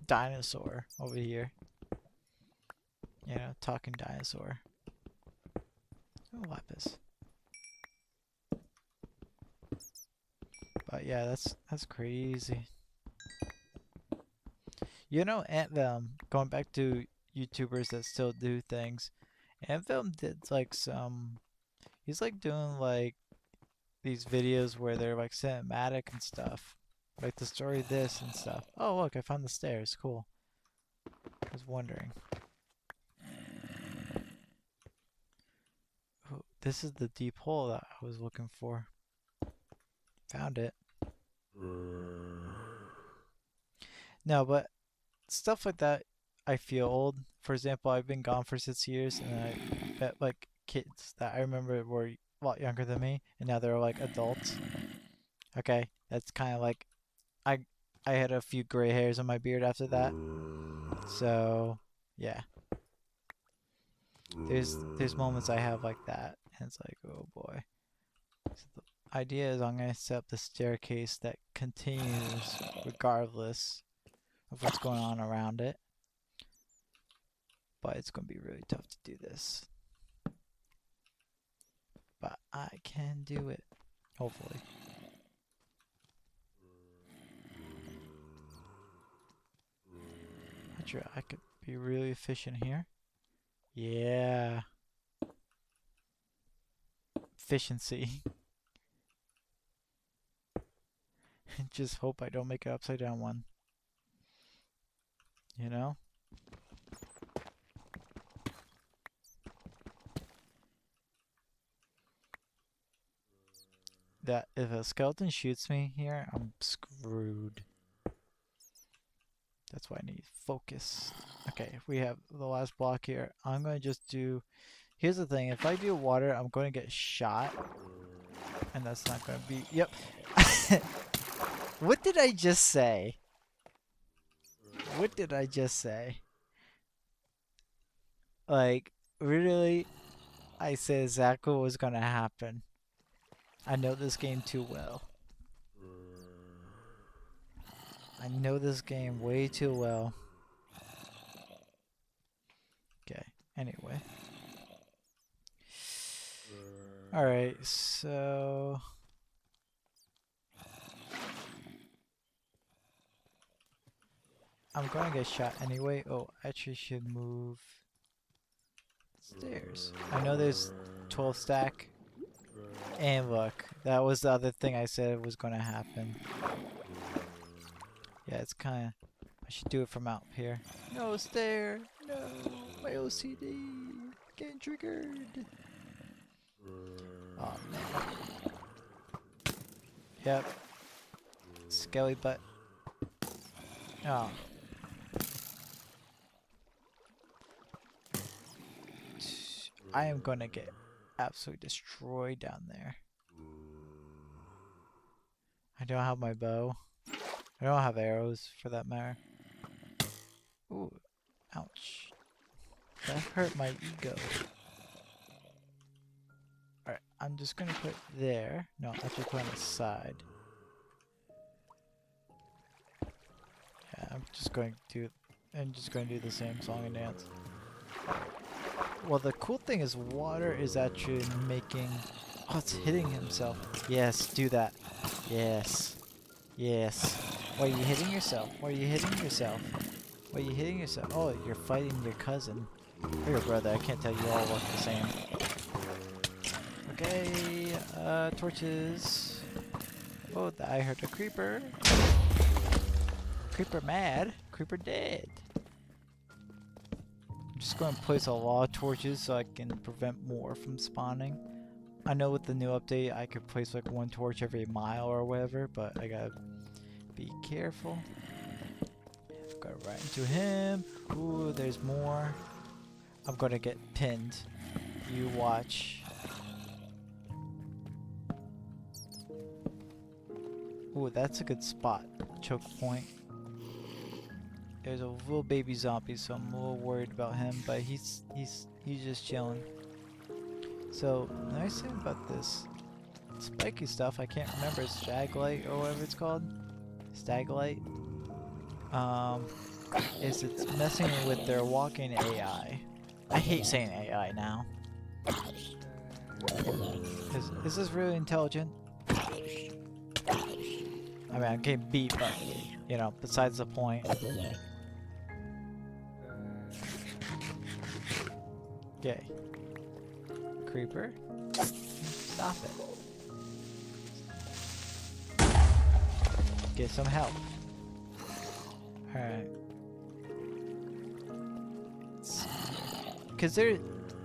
dinosaur over here. You know, talking dinosaur. Oh, lapis. But yeah, that's crazy. You know, Anthem, going back to YouTubers that still do things, Anthem did like he's like doing like these videos where they're like cinematic and stuff. Like the story of this and stuff. Oh, look, I found the stairs. Cool. I was wondering. Oh, this is the deep hole that I was looking for. Found it. No, but stuff like that, I feel old. For example, I've been gone for 6 years, and I bet like kids that I remember were a lot younger than me, and now they're like adults. Okay, that's kind of like I I had a few gray hairs on my beard after that. So yeah, there's moments I have like that, and it's like, oh boy. So the idea is I'm gonna set up the staircase that continues regardless of what's going on around it. But it's gonna be really tough to do this. But I can do it, hopefully. Not sure I could be really efficient here. Yeah. Efficiency. Just hope I don't make an upside down one. You know? That if a skeleton shoots me here, I'm screwed. That's why I need focus. Okay, we have the last block here. I'm gonna just do... Here's the thing, if I do water, I'm going to get shot. And that's not going to be... Yep. What did I just say? What did I just say? Like, really? I said exactly what was going to happen. I know this game too well. I know this game way too well. Okay, anyway. Alright, so... I'm gonna get shot anyway. Oh, I actually should move stairs. I know there's 12 stack. And look, that was the other thing I said was gonna happen. Yeah, it's kinda... I should do it from out here. No stair! No! My OCD! Getting triggered! Oh no. Yep. Skelly butt. Oh. I am gonna get absolutely destroyed down there. I don't have my bow. I don't have arrows for that matter. Ooh, ouch. That hurt my ego. Alright, I'm just gonna put it there. No, actually put it on the side. Yeah, I'm just going to do the same song and dance. Well, the cool thing is water is actually making... Oh, it's hitting himself. Yes, do that. Yes. Yes. Why are you hitting yourself? Why are you hitting yourself? Why are you hitting yourself? Oh, you're fighting your cousin. Or your brother. I can't tell, you all look the same. Okay, torches. Oh, I heard a creeper. Creeper mad. Creeper dead. I'm just going to place a lot of torches so I can prevent more from spawning. I know with the new update I could place like one torch every mile or whatever, but I gotta be careful. Go right into him. Ooh, there's more. I'm gonna get pinned. You watch. Ooh, that's a good spot. Choke point. There's a little baby zombie, so I'm a little worried about him, but he's just chilling. So, the nice thing about this spiky stuff, I can't remember, it's Staglite or whatever it's called. Staglite. Is it's messing with their walking AI. I hate saying AI now. Is this really intelligent? I mean, I'm getting beat, but, you know, besides the point. Okay. Creeper. Stop it. Get some help. Alright. Because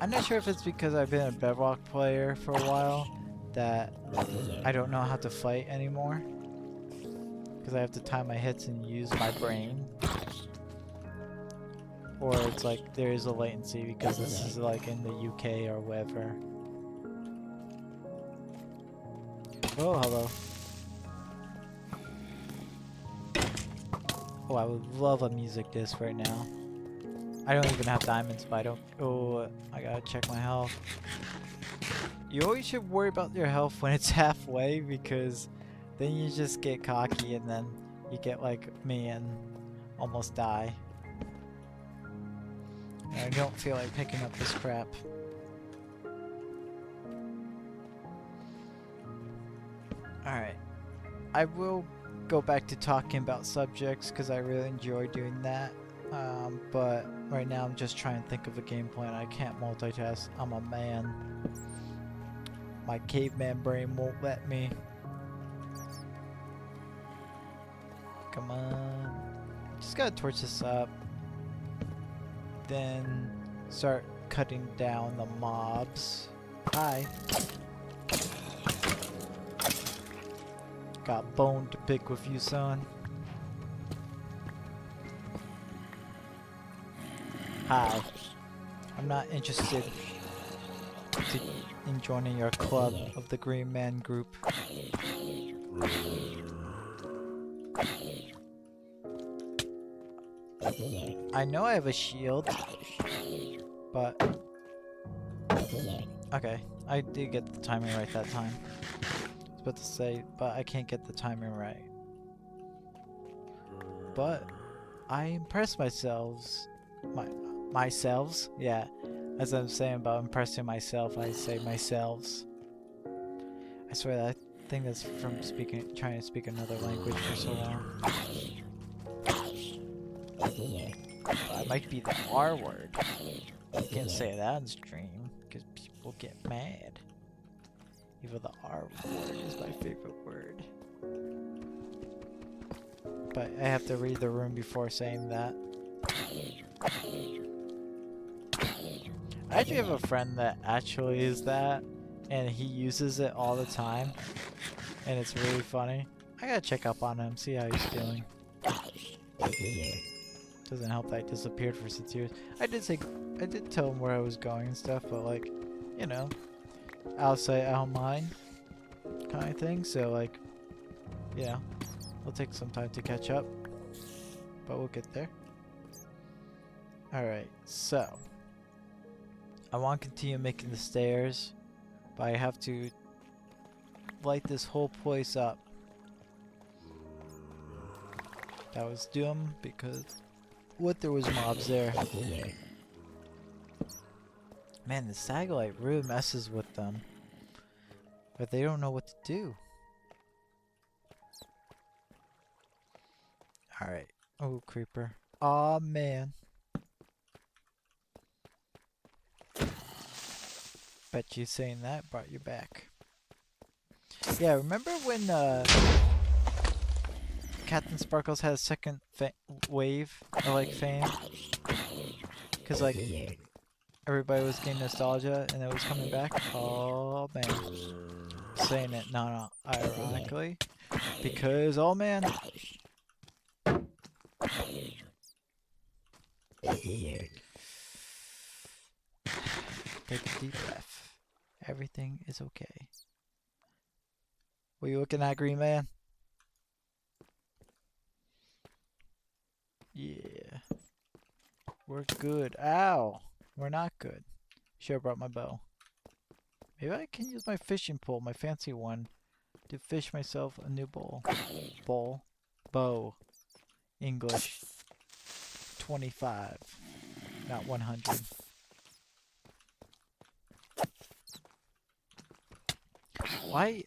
I'm not sure if it's because I've been a Bedrock player for a while that I don't know how to fight anymore. Because I have to time my hits and use my brain. Or it's like there is a latency because this is like in the UK or whatever. Oh, hello. Oh, I would love a music disc right now. I don't even have diamonds, but I don't... Oh, I gotta check my health. You always should worry about your health when it's halfway, because then you just get cocky and then you get like me and almost die. And I don't feel like picking up this crap. Alright. I will go back to talking about subjects because I really enjoy doing that. But right now I'm just trying to think of a game plan. I can't multitask. I'm a man. My caveman brain won't let me. Come on. Just gotta torch this up. Then start cutting down the mobs. Hi. Got bone to pick with you, son. Hi. I'm not interested in joining your club of the Green Man group. I know I have a shield, but... Okay, I did get the timing right that time. I was about to say, but I can't get the timing right. But I impressed myself. Myself? Yeah. As I'm saying about impressing myself, I say myself. I swear that thing that's from trying to speak another language for so long. That might be the R word. You can't say that on stream because people get mad. Even the R word is my favorite word. But I have to read the room before saying that. I actually have a friend that actually is that, and he uses it all the time, and it's really funny. I gotta check up on him, see how he's doing. Doesn't help that I disappeared for 6 years. I did tell him where I was going and stuff, but like, you know, outside out mind kind of thing. So like, you know, it'll take some time to catch up, but we'll get there. Alright, so I want to continue making the stairs, but I have to light this whole place up. That was dumb because there was mobs there. Man, the satellite really messes with them, but they don't know what to do. Alright. Oh, creeper. Aw, man. Bet you saying that brought you back. Yeah, remember when Captain Sparkles had a second wave of like fame? Cause like everybody was getting nostalgia and it was coming back. Oh man, saying it not ironically, because oh man. Take a deep breath. Everything is okay. What are you looking at, Green Man? Yeah. We're good. Ow! We're not good. Should have brought my bow. Maybe I can use my fishing pole, my fancy one, to fish myself a new bowl. Bow. English. 25. Not 100. Why?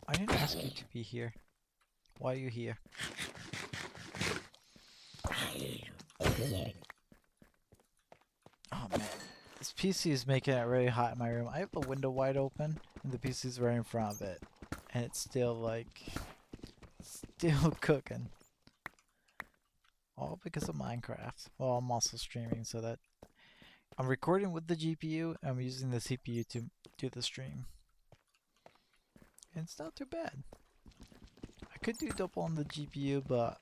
I didn't ask you to be here. Why are you here? Oh man, this PC is making it really hot in my room. I have the window wide open and the PC is right in front of it. And it's still like, still cooking. All because of Minecraft. Well, I'm also streaming so that I'm recording with the GPU and I'm using the CPU to do the stream. And it's not too bad. I could do double on the GPU, but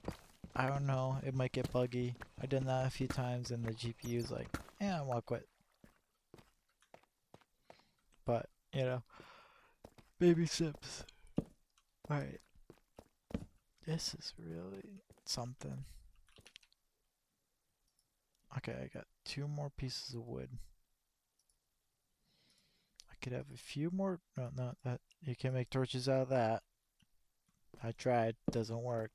I don't know, it might get buggy. I've done that a few times and the GPU is like, yeah, I want to quit. But, you know, baby steps. Alright. This is really something. Okay, I got 2 more pieces of wood. I could have a few more. No, that you can make torches out of that. I tried, doesn't work.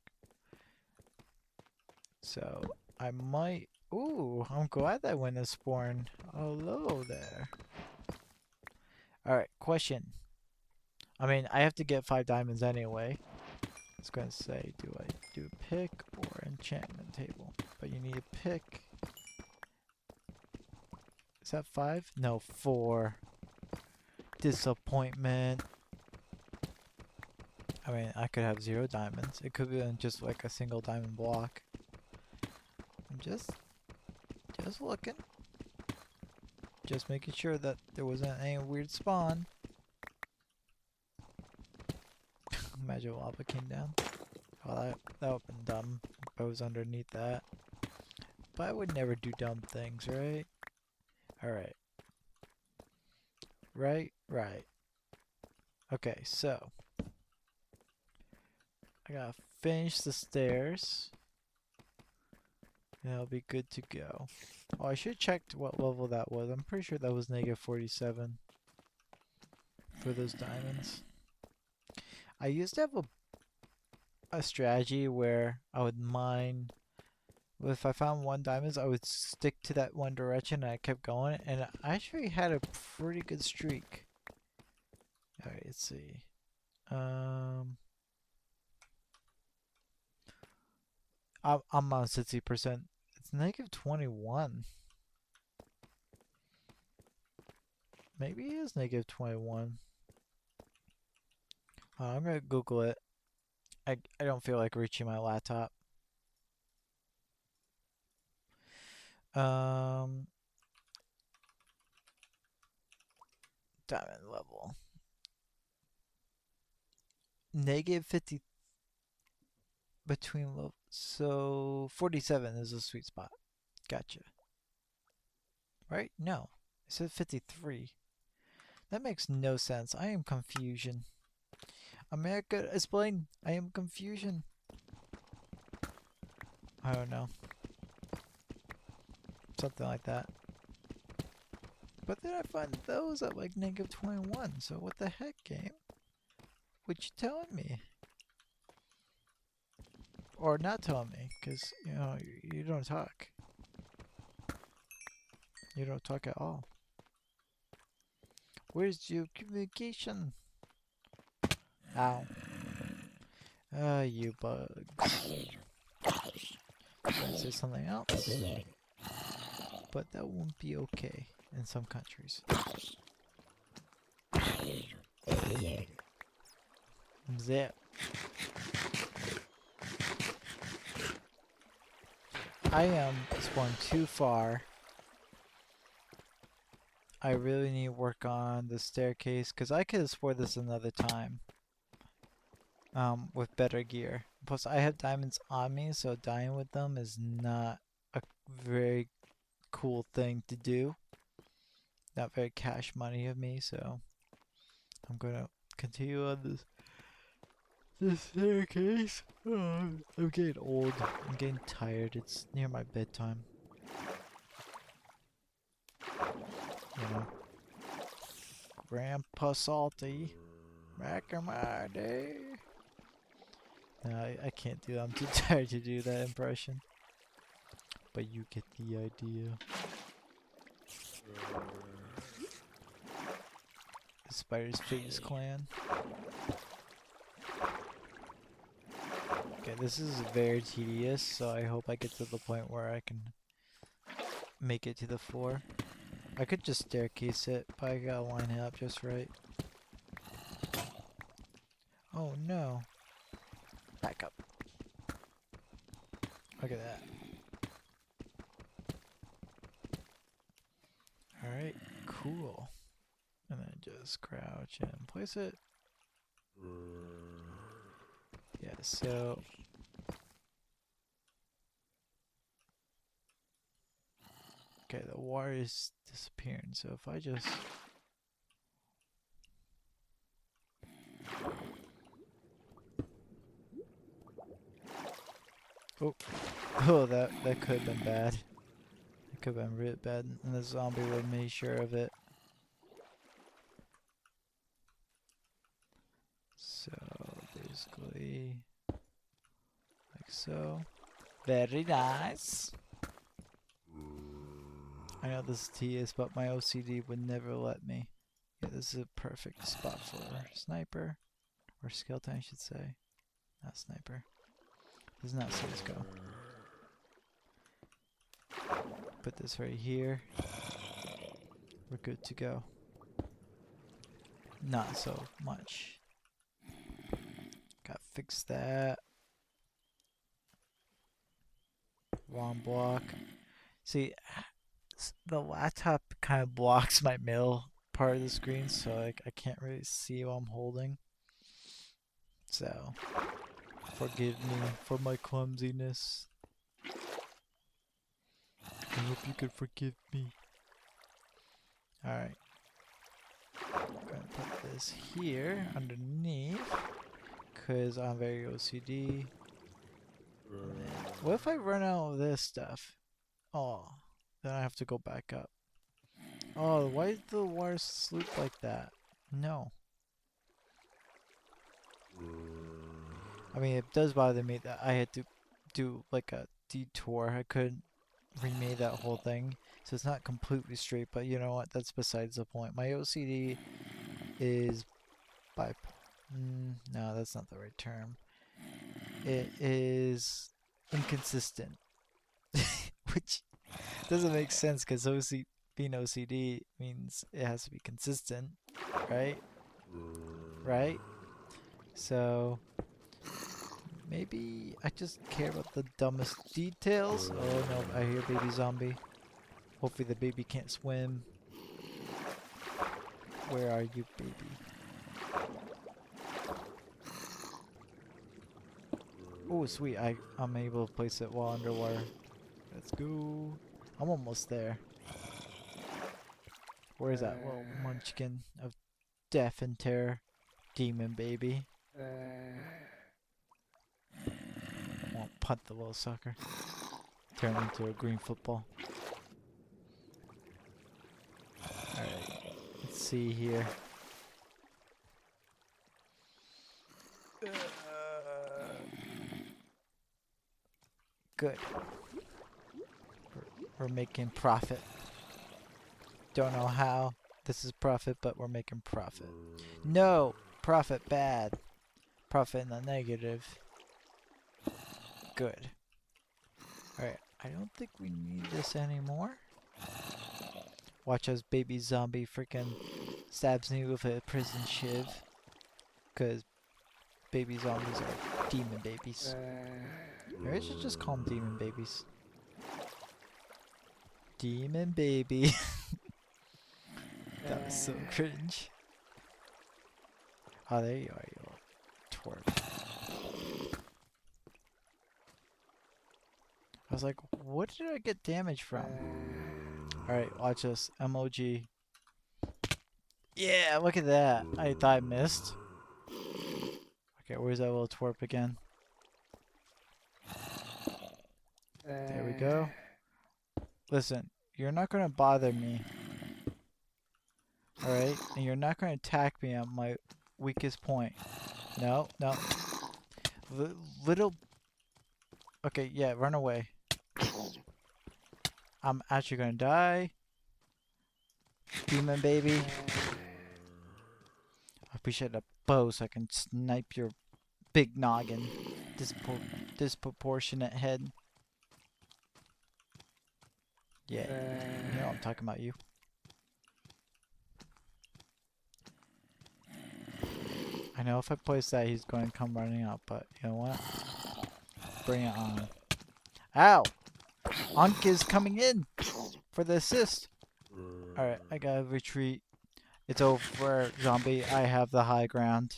So I might. Ooh, I'm glad that one is spawned. Hello there. Alright, question. I mean, I have to get 5 diamonds anyway. I was gonna say, do I do a pick or enchantment table? But you need a pick. Is that 5? No, 4. Disappointment. I mean, I could have 0 diamonds. It could be just like a single diamond block. I'm just looking. Just making sure that there wasn't any weird spawn. Imagine lava came down. Oh, that would have been dumb if I was underneath that. But I would never do dumb things, right? Alright. Right. Okay, so. I gotta finish the stairs. And I'll be good to go. Oh, I should have checked what level that was. I'm pretty sure that was negative 47 for those diamonds. I used to have a strategy where I would mine. If I found 1 diamonds, I would stick to that one direction and I kept going. And I actually had a pretty good streak. Alright, let's see. I'm on 60%. It's negative 21. Maybe it is negative 21. I'm gonna Google it. I don't feel like reaching my laptop. Diamond level. Negative 50 between level. So 47 is a sweet spot. Gotcha. Right? No. It said 53. That makes no sense. I am confusion. America, explain. I am confusion. I don't know. Something like that. But then I find those at like -21. So what the heck, game? What you telling me? Or not telling me, because, you know, you don't talk. You don't talk at all. Where's your communication? Ow. Ah, you bugs. Say something else. But that won't be okay in some countries. Zip. I am spawned too far. I really need to work on the staircase because I could explore this another time. With better gear. Plus, I have diamonds on me, so dying with them is not a very cool thing to do. Not very cash money of me, so I'm gonna continue on this staircase. I'm getting old. I'm getting tired. It's near my bedtime. You know, Grandpa Salty, back in my day. No, I can't do that. I'm too tired to do that impression. But you get the idea. The Spider's Face Clan. Okay, this is very tedious, so I hope I get to the point where I can make it to the floor. I could just staircase it, but I gotta line it up just right. Oh no. Back up. Look at that. Alright, cool. And then just crouch and place it. Yeah, so... Okay, the water is disappearing, so if I just... Oh, oh, that could have been bad. It could have been really bad, and the zombie would have made sure of it. So, basically, like so. Very nice. I know this is tedious, but my OCD would never let me. Yeah, this is a perfect spot for sniper. Or skeleton, I should say. Not sniper. This is not CSGO. Put this right here. We're good to go. Not so much. Gotta fix that. Wrong block. See, the laptop kind of blocks my middle part of the screen, so like I can't really see what I'm holding. So, forgive me for my clumsiness. I hope you could forgive me. Alright. I'm gonna put this here underneath because I'm very OCD. What if I run out of this stuff? Oh, then I have to go back up. Oh, why did the water sloop like that? No. I mean, it does bother me that I had to do like a detour. I couldn't remake that whole thing. So it's not completely straight, but you know what? That's besides the point. My OCD is no, that's not the right term. It is inconsistent. Which doesn't make sense because being OCD means it has to be consistent, right? Right? So maybe I just care about the dumbest details. Oh no, I hear baby zombie. Hopefully the baby can't swim. Where are you, baby? Oh sweet, I'm able to place it while underwater. Let's go. I'm almost there. Where is that little munchkin of death and terror. Demon baby. Won't punt the little sucker. Turn into a green football. Alright. Let's see here. Good. We're making profit. Don't know how this is profit, but we're making profit. No! Profit bad. Profit in the negative. Good. Alright, I don't think we need this anymore. Watch as baby zombie freaking stabs me with a prison shiv. Because baby zombies are demon babies. Maybe I should just call them demon babies. Demon baby. That was so cringe. Oh, there you are, you little twerp. I was like, what did I get damage from? Alright, watch this. MOG. Yeah, look at that. I thought I missed. Okay, where's that little twerp again? There we go. Listen, you're not gonna bother me. Alright? And you're not gonna attack me on my weakest point. No, no. Little... Okay, yeah, run away. I'm actually gonna die. Demon baby. I appreciate a bow so I can snipe your big noggin. Disproportionate head. Yeah, you know I'm talking about you. I know if I place that he's going to come running up, but you know what? Bring it on. Ow! Ankh is coming in for the assist. Alright, I gotta retreat. It's over, zombie. I have the high ground.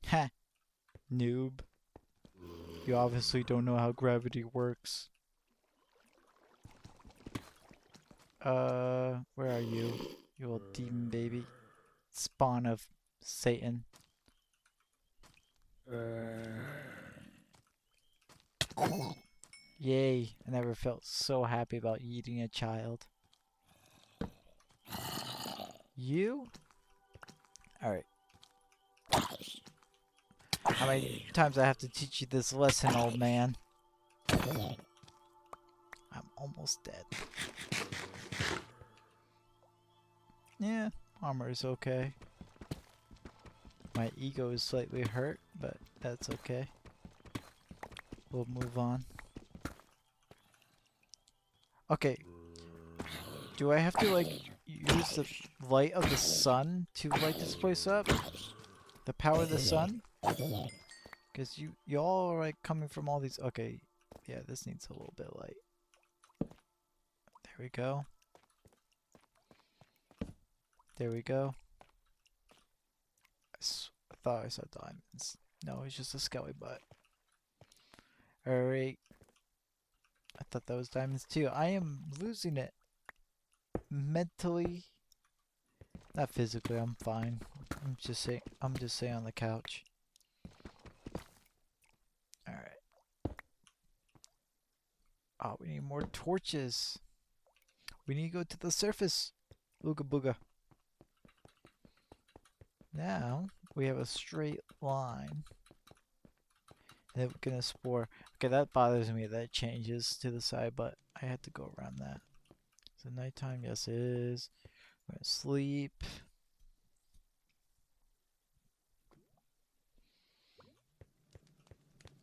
Heh. Noob. You obviously don't know how gravity works. Where are you? You little demon baby. Spawn of Satan. Yay. I never felt so happy about eating a child. You? Alright. How many times I have to teach you this lesson, old man? I'm almost dead. Yeah, armor is okay. My ego is slightly hurt, but that's okay. We'll move on. Okay. Do I have to, like, use the light of the sun to light this place up? The power of the sun? Because y'all are, like, coming from all these... Okay. Yeah, this needs a little bit of light. There we go. There we go. I thought I saw diamonds. No, it's just a skelly butt. Alright. I thought that was diamonds too. I am losing it. Mentally. Not physically, I'm fine. I'm just saying on the couch. Alright. Oh, we need more torches. We need to go to the surface. Ooga booga. Now, we have a straight line. And then we're gonna spore. Okay, that bothers me that it changes to the side, but I had to go around that. So nighttime, yes it is. We're gonna sleep.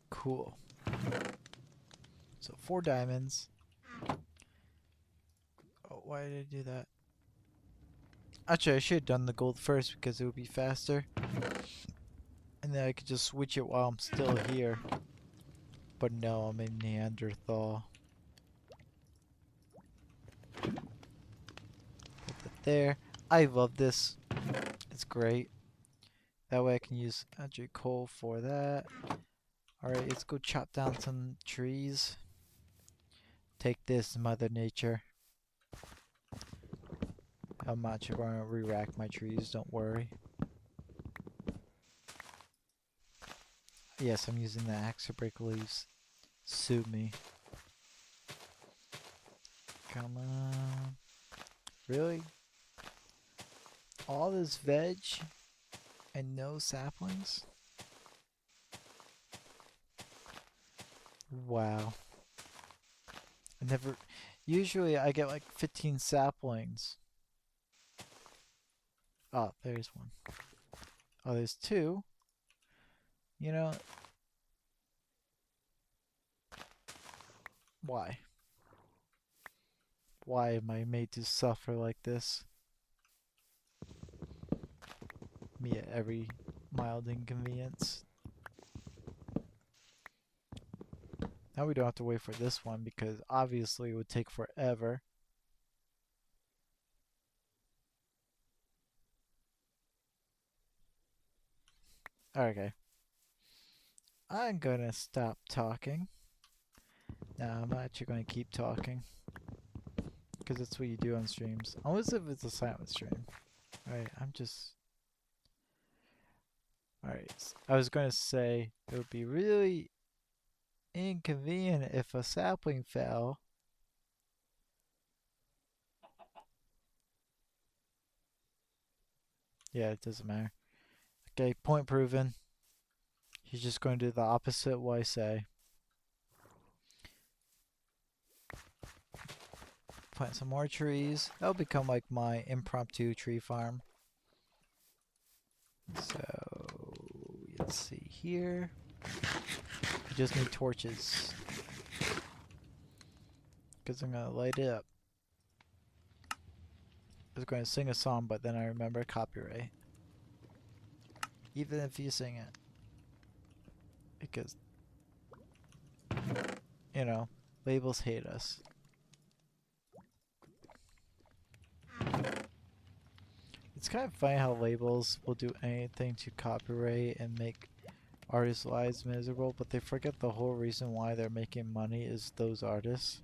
Cool. So 4 diamonds. Oh, why did I do that? Actually, I should have done the gold first because it would be faster. And then I could just switch it while I'm still here. But no, I'm a Neanderthal. Put that there. I love this. It's great. That way I can use actually coal for that. Alright, let's go chop down some trees. Take this, Mother Nature. I'm not going to re-rack my trees, don't worry. Yes, I'm using the axe to break leaves. Sue me. Come on. Really? All this veg and no saplings? Wow. I never... Usually I get like 15 saplings. Oh, there's one. Oh, there's two. You know... Why? Why am I made to suffer like this? Me at every mild inconvenience. Now we don't have to wait for this one because obviously it would take forever. Okay. I'm gonna stop talking. No, I'm actually gonna keep talking. Because that's what you do on streams. Unless if it's a silent stream. Alright, I'm just... Alright, I was gonna say it would be really inconvenient if a sapling fell. Yeah, it doesn't matter. Okay, point proven. He's just going to do the opposite of what I say. Plant some more trees. That'll become like my impromptu tree farm. So, let's see here. I just need torches. Because I'm going to light it up. I was going to sing a song, but then I remember copyright. Even if you sing it. Because, you know, labels hate us. It's kind of funny how labels will do anything to copyright and make artists' lives miserable, but they forget the whole reason why they're making money is those artists.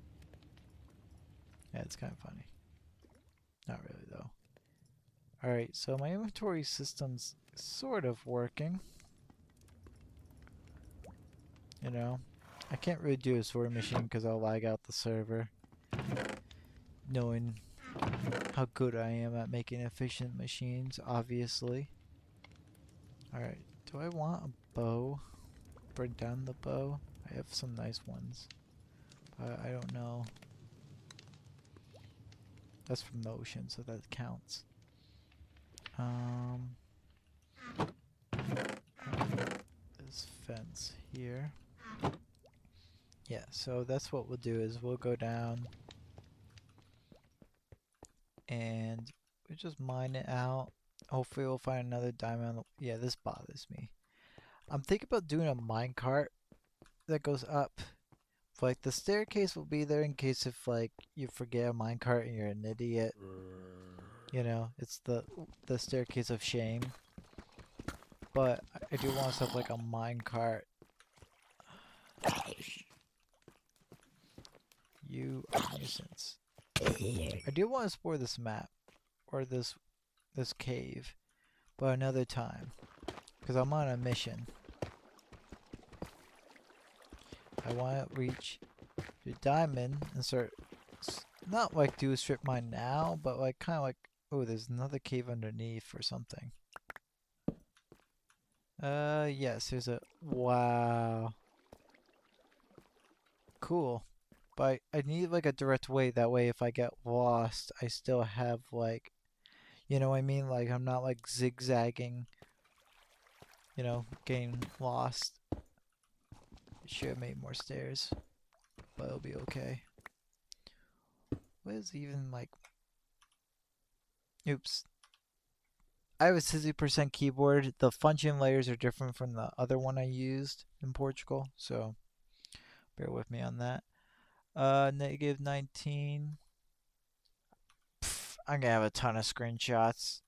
Yeah, it's kind of funny. Not really, though. Alright, so my inventory system's sort of working. You know, I can't really do a sorting machine because I'll lag out the server. Knowing how good I am at making efficient machines, obviously. Alright, do I want a bow? Bring down the bow? I have some nice ones. But I don't know. That's from the ocean, so that counts. This fence here. Yeah, so that's what we'll do is we'll go down and we'll just mine it out. Hopefully we'll find another diamond. Yeah, this bothers me. I'm thinking about doing a minecart that goes up. Like the staircase will be there in case if like you forget a minecart and you're an idiot. You know, it's the staircase of shame. But I do want stuff like a minecart. You are a nuisance. I do want to explore this map or this cave, but another time, because I'm on a mission. I want to reach the diamond and start, not like do a strip mine now, but like kind of like, oh, there's another cave underneath or something. Yes, there's a, wow. Cool. But I need like a direct way, that way if I get lost, I still have like, you know what I mean? Like I'm not like zigzagging, you know, getting lost. Should have made more stairs, but it'll be okay. What is even like... Oops. I have a 60% keyboard. The function layers are different from the other one I used in Portugal, so bear with me on that. Negative 19. Pff, I'm gonna have a ton of screenshots.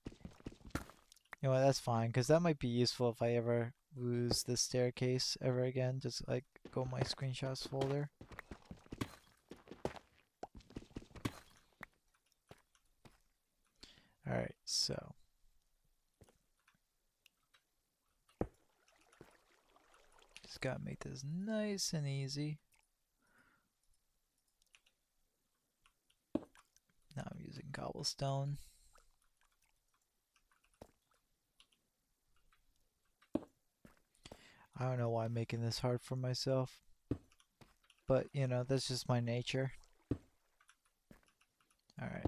You know what, that's fine, because that might be useful if I ever lose this staircase ever again. Just like go my screenshots folder. So just gotta make this nice and easy. Now I'm using cobblestone. I don't know why I'm making this hard for myself, but you know, that's just my nature. Alright.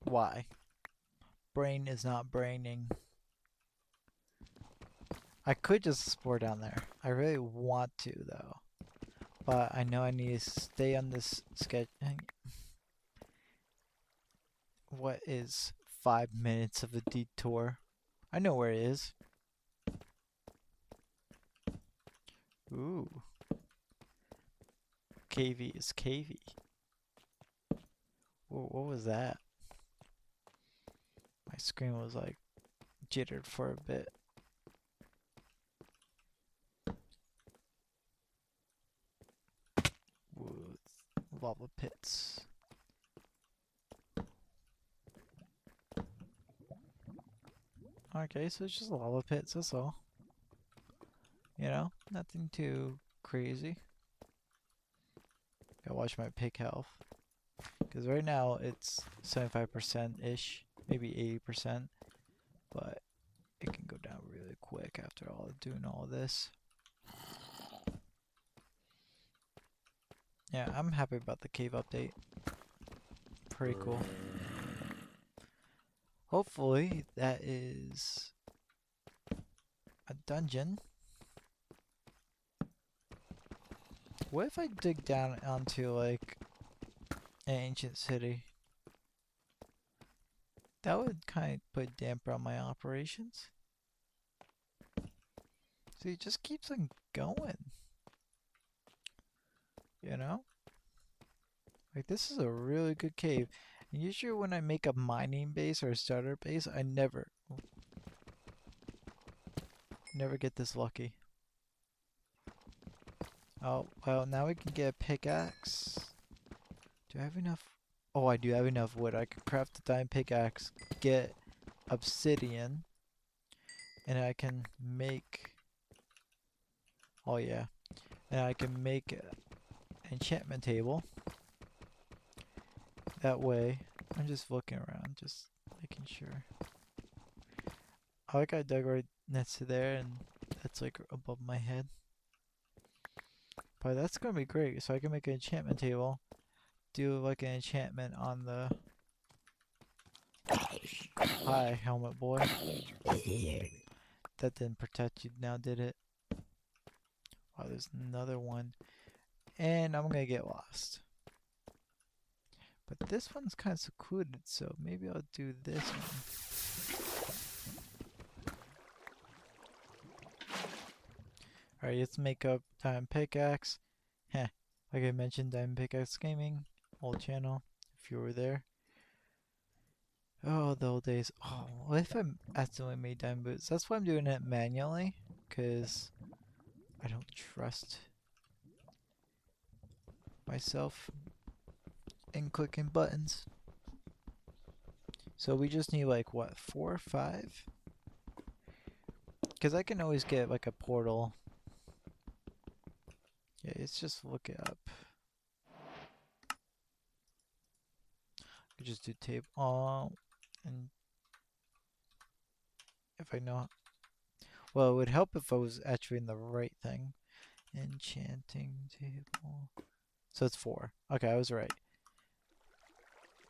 Why? Brain is not braining. I could just explore down there. I really want to though. But I know I need to stay on this sketch. What is 5 minutes of a detour? I know where it is. Ooh. Cavey is cavey. Whoa, what was that? My screen was like jittered for a bit. Whoa, lava pits. Okay, so it's just lava pits, that's all. You know, nothing too crazy. Gotta watch my pick health. Because right now it's 75%-ish, maybe 80%. But it can go down really quick after doing all this. Yeah, I'm happy about the cave update. Pretty cool. Hopefully that is a dungeon. What if I dig down onto like an ancient city? That would kind of put a damper on my operations. See, it just keeps on going. You know? Like, this is a really good cave. And usually when I make a mining base or a starter base, I never get this lucky. Oh, well, now we can get a pickaxe. Do I have enough? Oh, I do have enough wood. I can craft a diamond pickaxe, get obsidian, and I can make... Oh, yeah. And I can make an enchantment table. That way, I'm just looking around, just making sure. I like I dug right next to there, and that's like above my head. But that's gonna be great. So I can make an enchantment table, do like an enchantment on the... Hi, helmet boy. That didn't protect you now, did it? Oh, there's another one. And I'm gonna get lost. But this one's kind of secluded, so maybe I'll do this one. Alright, let's make up Diamond Pickaxe. Heh, like I mentioned, Diamond Pickaxe Gaming, old channel, if you were there. Oh, the old days. Oh, what if I accidentally made diamond boots? That's why I'm doing it manually, because I don't trust myself in clicking buttons. So we just need like, what, 4 or 5? Because I can always get like a portal. Yeah, let's just look it up. I just do table. Oh, and if I know. Well, it would help if I was actually in the right thing. Enchanting table. So it's 4. Okay, I was right.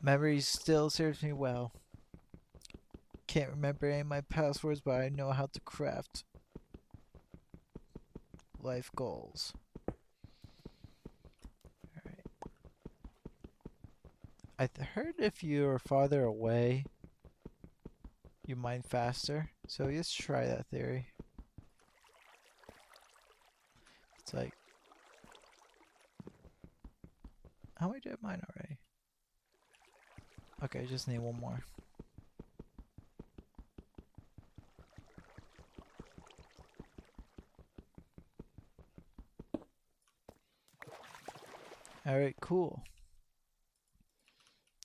Memory still serves me well. Can't remember any of my passwords, but I know how to craft life goals. Alright. I heard if you're farther away, you mine faster. So let's try that theory. It's like... How many did I mine already? Okay, I just need one more. Alright, cool.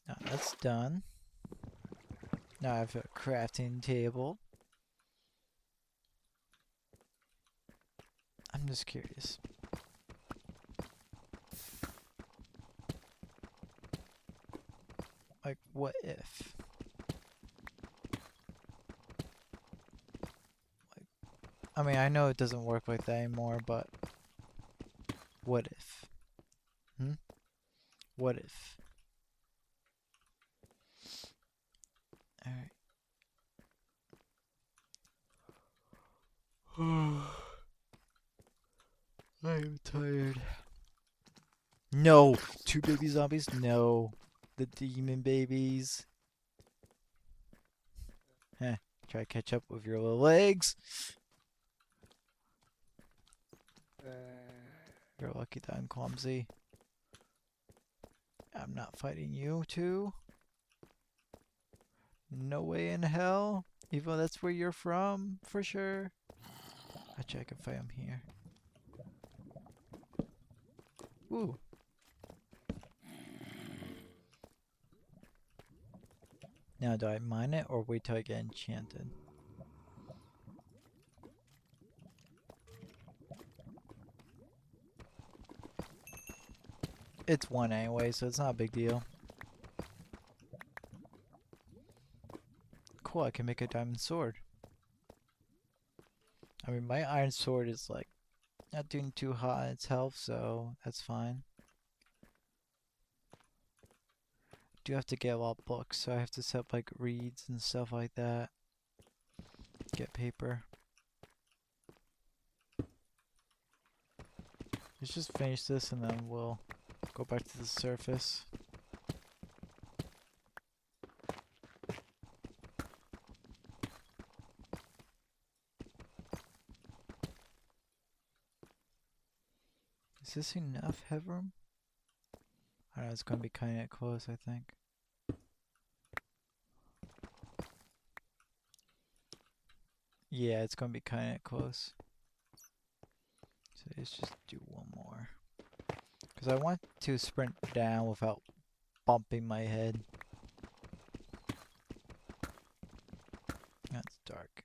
Now that's done. Now I have a crafting table. I'm just curious. Like, what if? Like, I mean, I know it doesn't work like that anymore, but what if? Hmm? What if? Alright. I'm tired. No! 2 baby zombies? No. The demon babies. Heh. Try to catch up with your little legs. You're lucky that I'm clumsy. I'm not fighting you too. No way in hell. Even though that's where you're from, for sure. Actually, I can fight him here. Ooh. Now, do I mine it or wait till I get enchanted? It's 1 anyway, so it's not a big deal. Cool, I can make a diamond sword. I mean, my iron sword is like not doing too hot in its health, so that's fine. Do have to get a lot of books, so I have to set up like reeds and stuff like that. Get paper. Let's just finish this and then we'll go back to the surface. Is this enough headroom? I don't know, it's gonna be kinda close, I think. Yeah, it's gonna be kinda close. So let's just do one more. Because I want to sprint down without bumping my head. That's dark.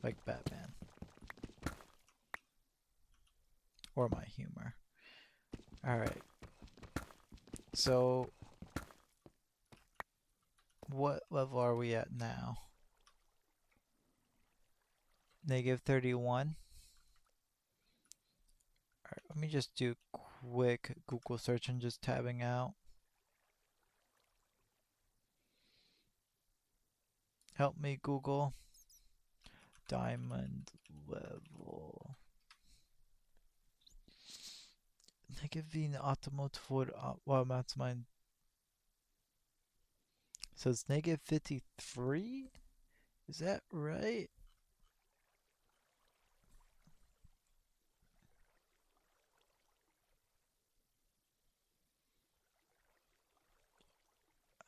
Like Batman. Or my humor. Alright. So, what level are we at now? Negative 31. Alright, let me just do a quick Google search and just tabbing out. Help me, Google. Diamond level. Negative V in the automotive wood. Well, that's mine. So it's negative 53? Is that right?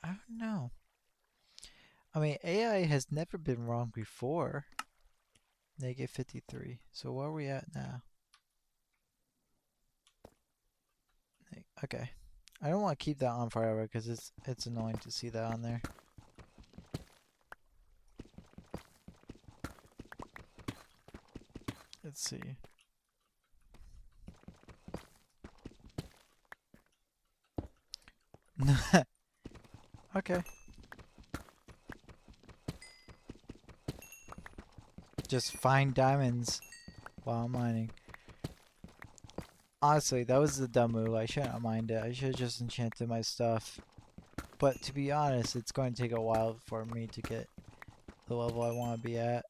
I don't know. I mean, AI has never been wrong before. Negative 53. So where are we at now? Okay. I don't want to keep that on forever because it's annoying to see that on there. Let's see. Okay. Just find diamonds while I'm mining. Honestly, that was the dumb move. I shouldn't have mined it. I should have just enchanted my stuff. But to be honest, it's going to take a while for me to get the level I want to be at.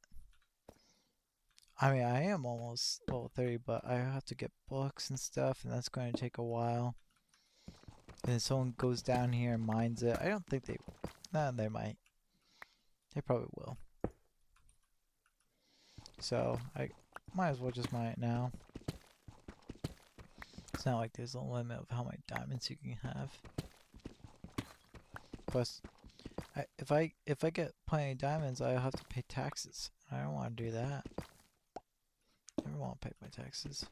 I mean, I am almost level 30, but I have to get books and stuff, and that's going to take a while. And then someone goes down here and mines it. I don't think they... Nah, they might. They probably will. So, I might as well just mine it now. It's not like there's a limit of how many diamonds you can have. Plus, if I get plenty of diamonds, I'll have to pay taxes. I don't want to do that. I never want to pay my taxes.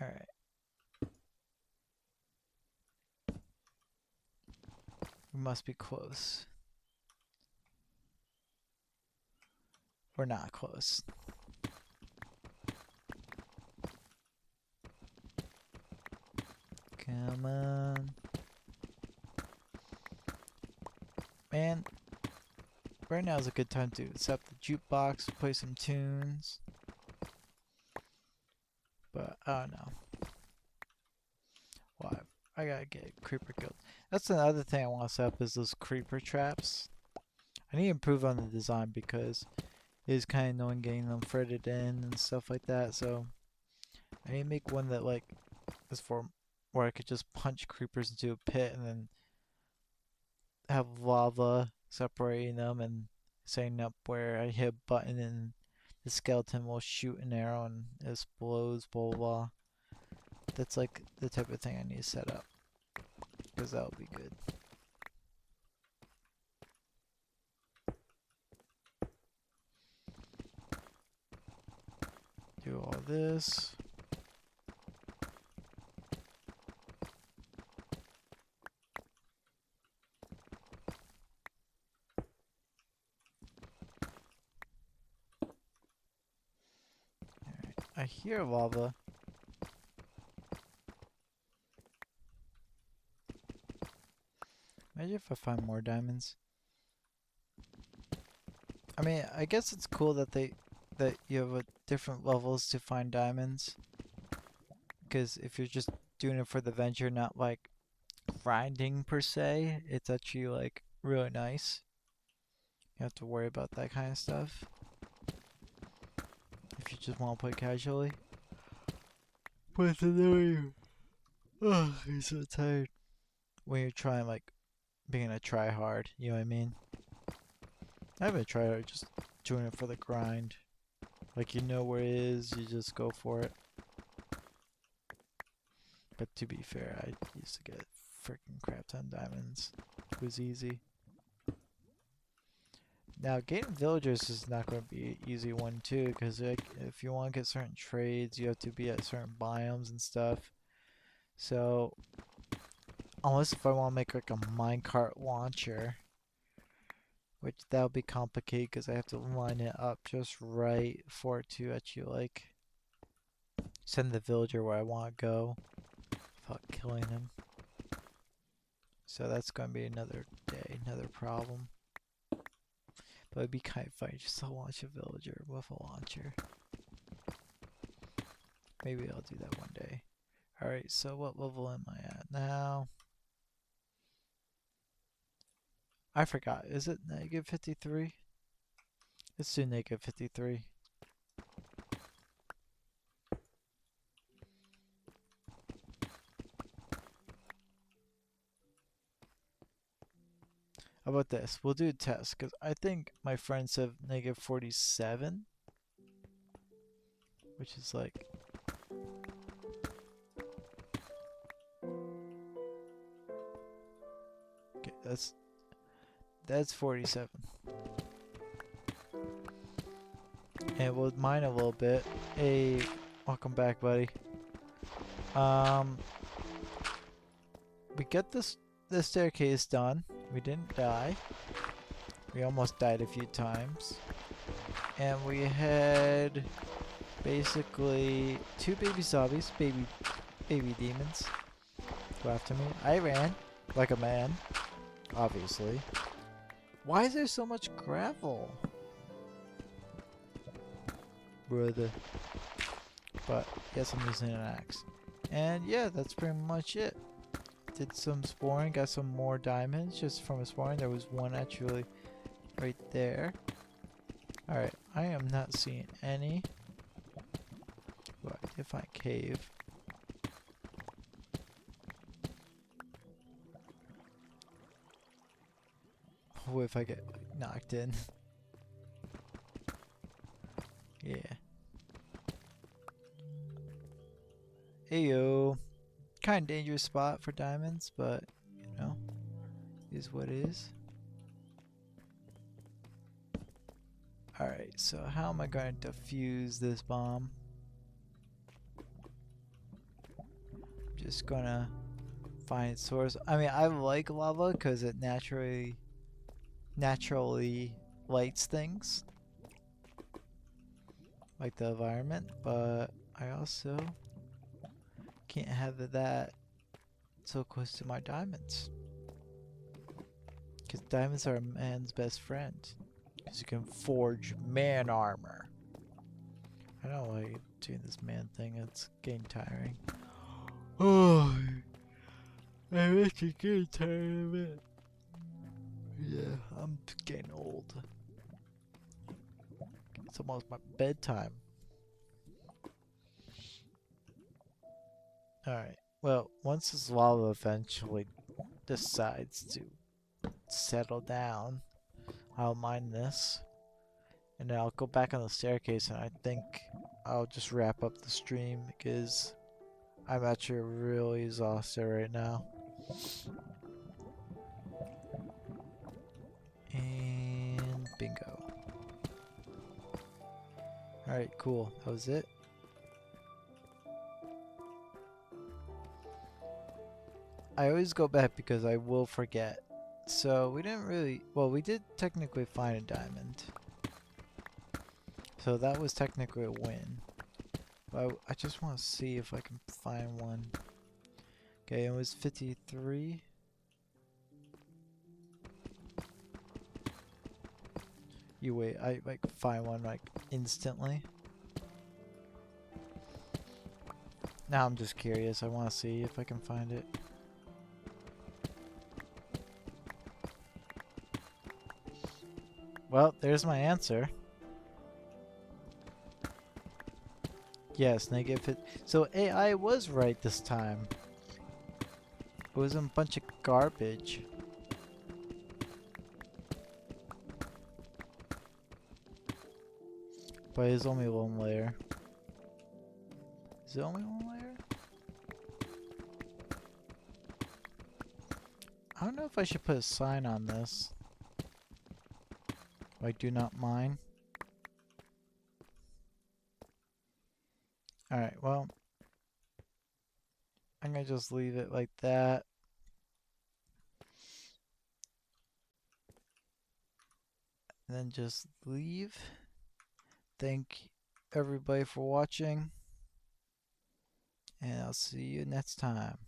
Alright. We must be close. We're not close. Come on. Man, right now is a good time to set up the jukebox, play some tunes. But I don't know. Well, I gotta get creeper killed. That's another thing I want to set up is those creeper traps. I need to improve on the design because it is kind of annoying getting them threaded in and stuff like that. So I need to make one that like is for where I could just punch creepers into a pit and then have lava separating them and setting up where I hit a button and the skeleton will shoot an arrow and it explodes, blah blah blah. That's like the type of thing I need to set up because that would be good. Do all this. Alright, I hear lava. Imagine if I find more diamonds. I mean, I guess it's cool that you have different levels to find diamonds. Because if you're just doing it for the venture, not like grinding per se, it's actually like really nice. You have to worry about that kind of stuff. If you just want to play casually. But it's annoying. Oh, I'm so tired. When you're trying like being a try hard, you know what I mean? I haven't tried hard, just doing it for the grind. Like you know where it is, you just go for it. But to be fair, I used to get freaking crap ton diamonds. It was easy. Now, getting villagers is not going to be an easy one too, because like, if you want to get certain trades, you have to be at certain biomes and stuff. So, unless if I want to make like a minecart launcher, which that'll be complicated because I have to line it up just right for it to actually like send the villager where I want to go without killing him. So that's going to be another day, another problem. But it'd be kind of funny just to launch a villager with a launcher. Maybe I'll do that one day. Alright, so what level am I at now? I forgot. Is it negative 53? Let's do negative 53. How about this? We'll do a test, because I think my friends have negative 47. Which is like... Okay, that's 47. And we'll mine a little bit. Hey, welcome back, buddy. We get this staircase done. We didn't die. We almost died a few times. And we had basically 2 baby zombies, baby demons go after me. I ran like a man, obviously. Why is there so much gravel? Brother. But yes, I'm using an axe. And yeah, that's pretty much it. Did some exploring, got some more diamonds just from exploring. There was one actually right there. Alright, I am not seeing any. But I did find a cave. What if I get knocked in? Yeah. Ayo. Kind of dangerous spot for diamonds, but you know, is what it is. Alright, so how am I going to defuse this bomb? Just gonna find its source. I mean, I like lava because it naturally lights things, like the environment, but I also can't have that so close to my diamonds. Because diamonds are a man's best friend. Because you can forge man armor. I don't like doing this man thing, it's getting tiring. Oh, I'm actually getting tired of it. Yeah, I'm getting old. It's almost my bedtime. Alright, well, once this lava eventually decides to settle down, I'll mine this. And then I'll go back on the staircase and I think I'll just wrap up the stream because I'm actually really exhausted right now. And bingo. Alright, cool. That was it. I always go back because I will forget. So we didn't really, well, we did technically find a diamond. So that was technically a win. But I just want to see if I can find one. Okay, it was 53. You wait, I like find one like instantly. Now I'm just curious. I want to see if I can find it. Well, there's my answer. Yes, -50. So AI was right this time. It was a bunch of garbage. But it's only one layer. Is it only one layer? I don't know if I should put a sign on this. Like, do not mine. Alright, well. I'm gonna just leave it like that. And then just leave. Thank everybody for watching. And I'll see you next time.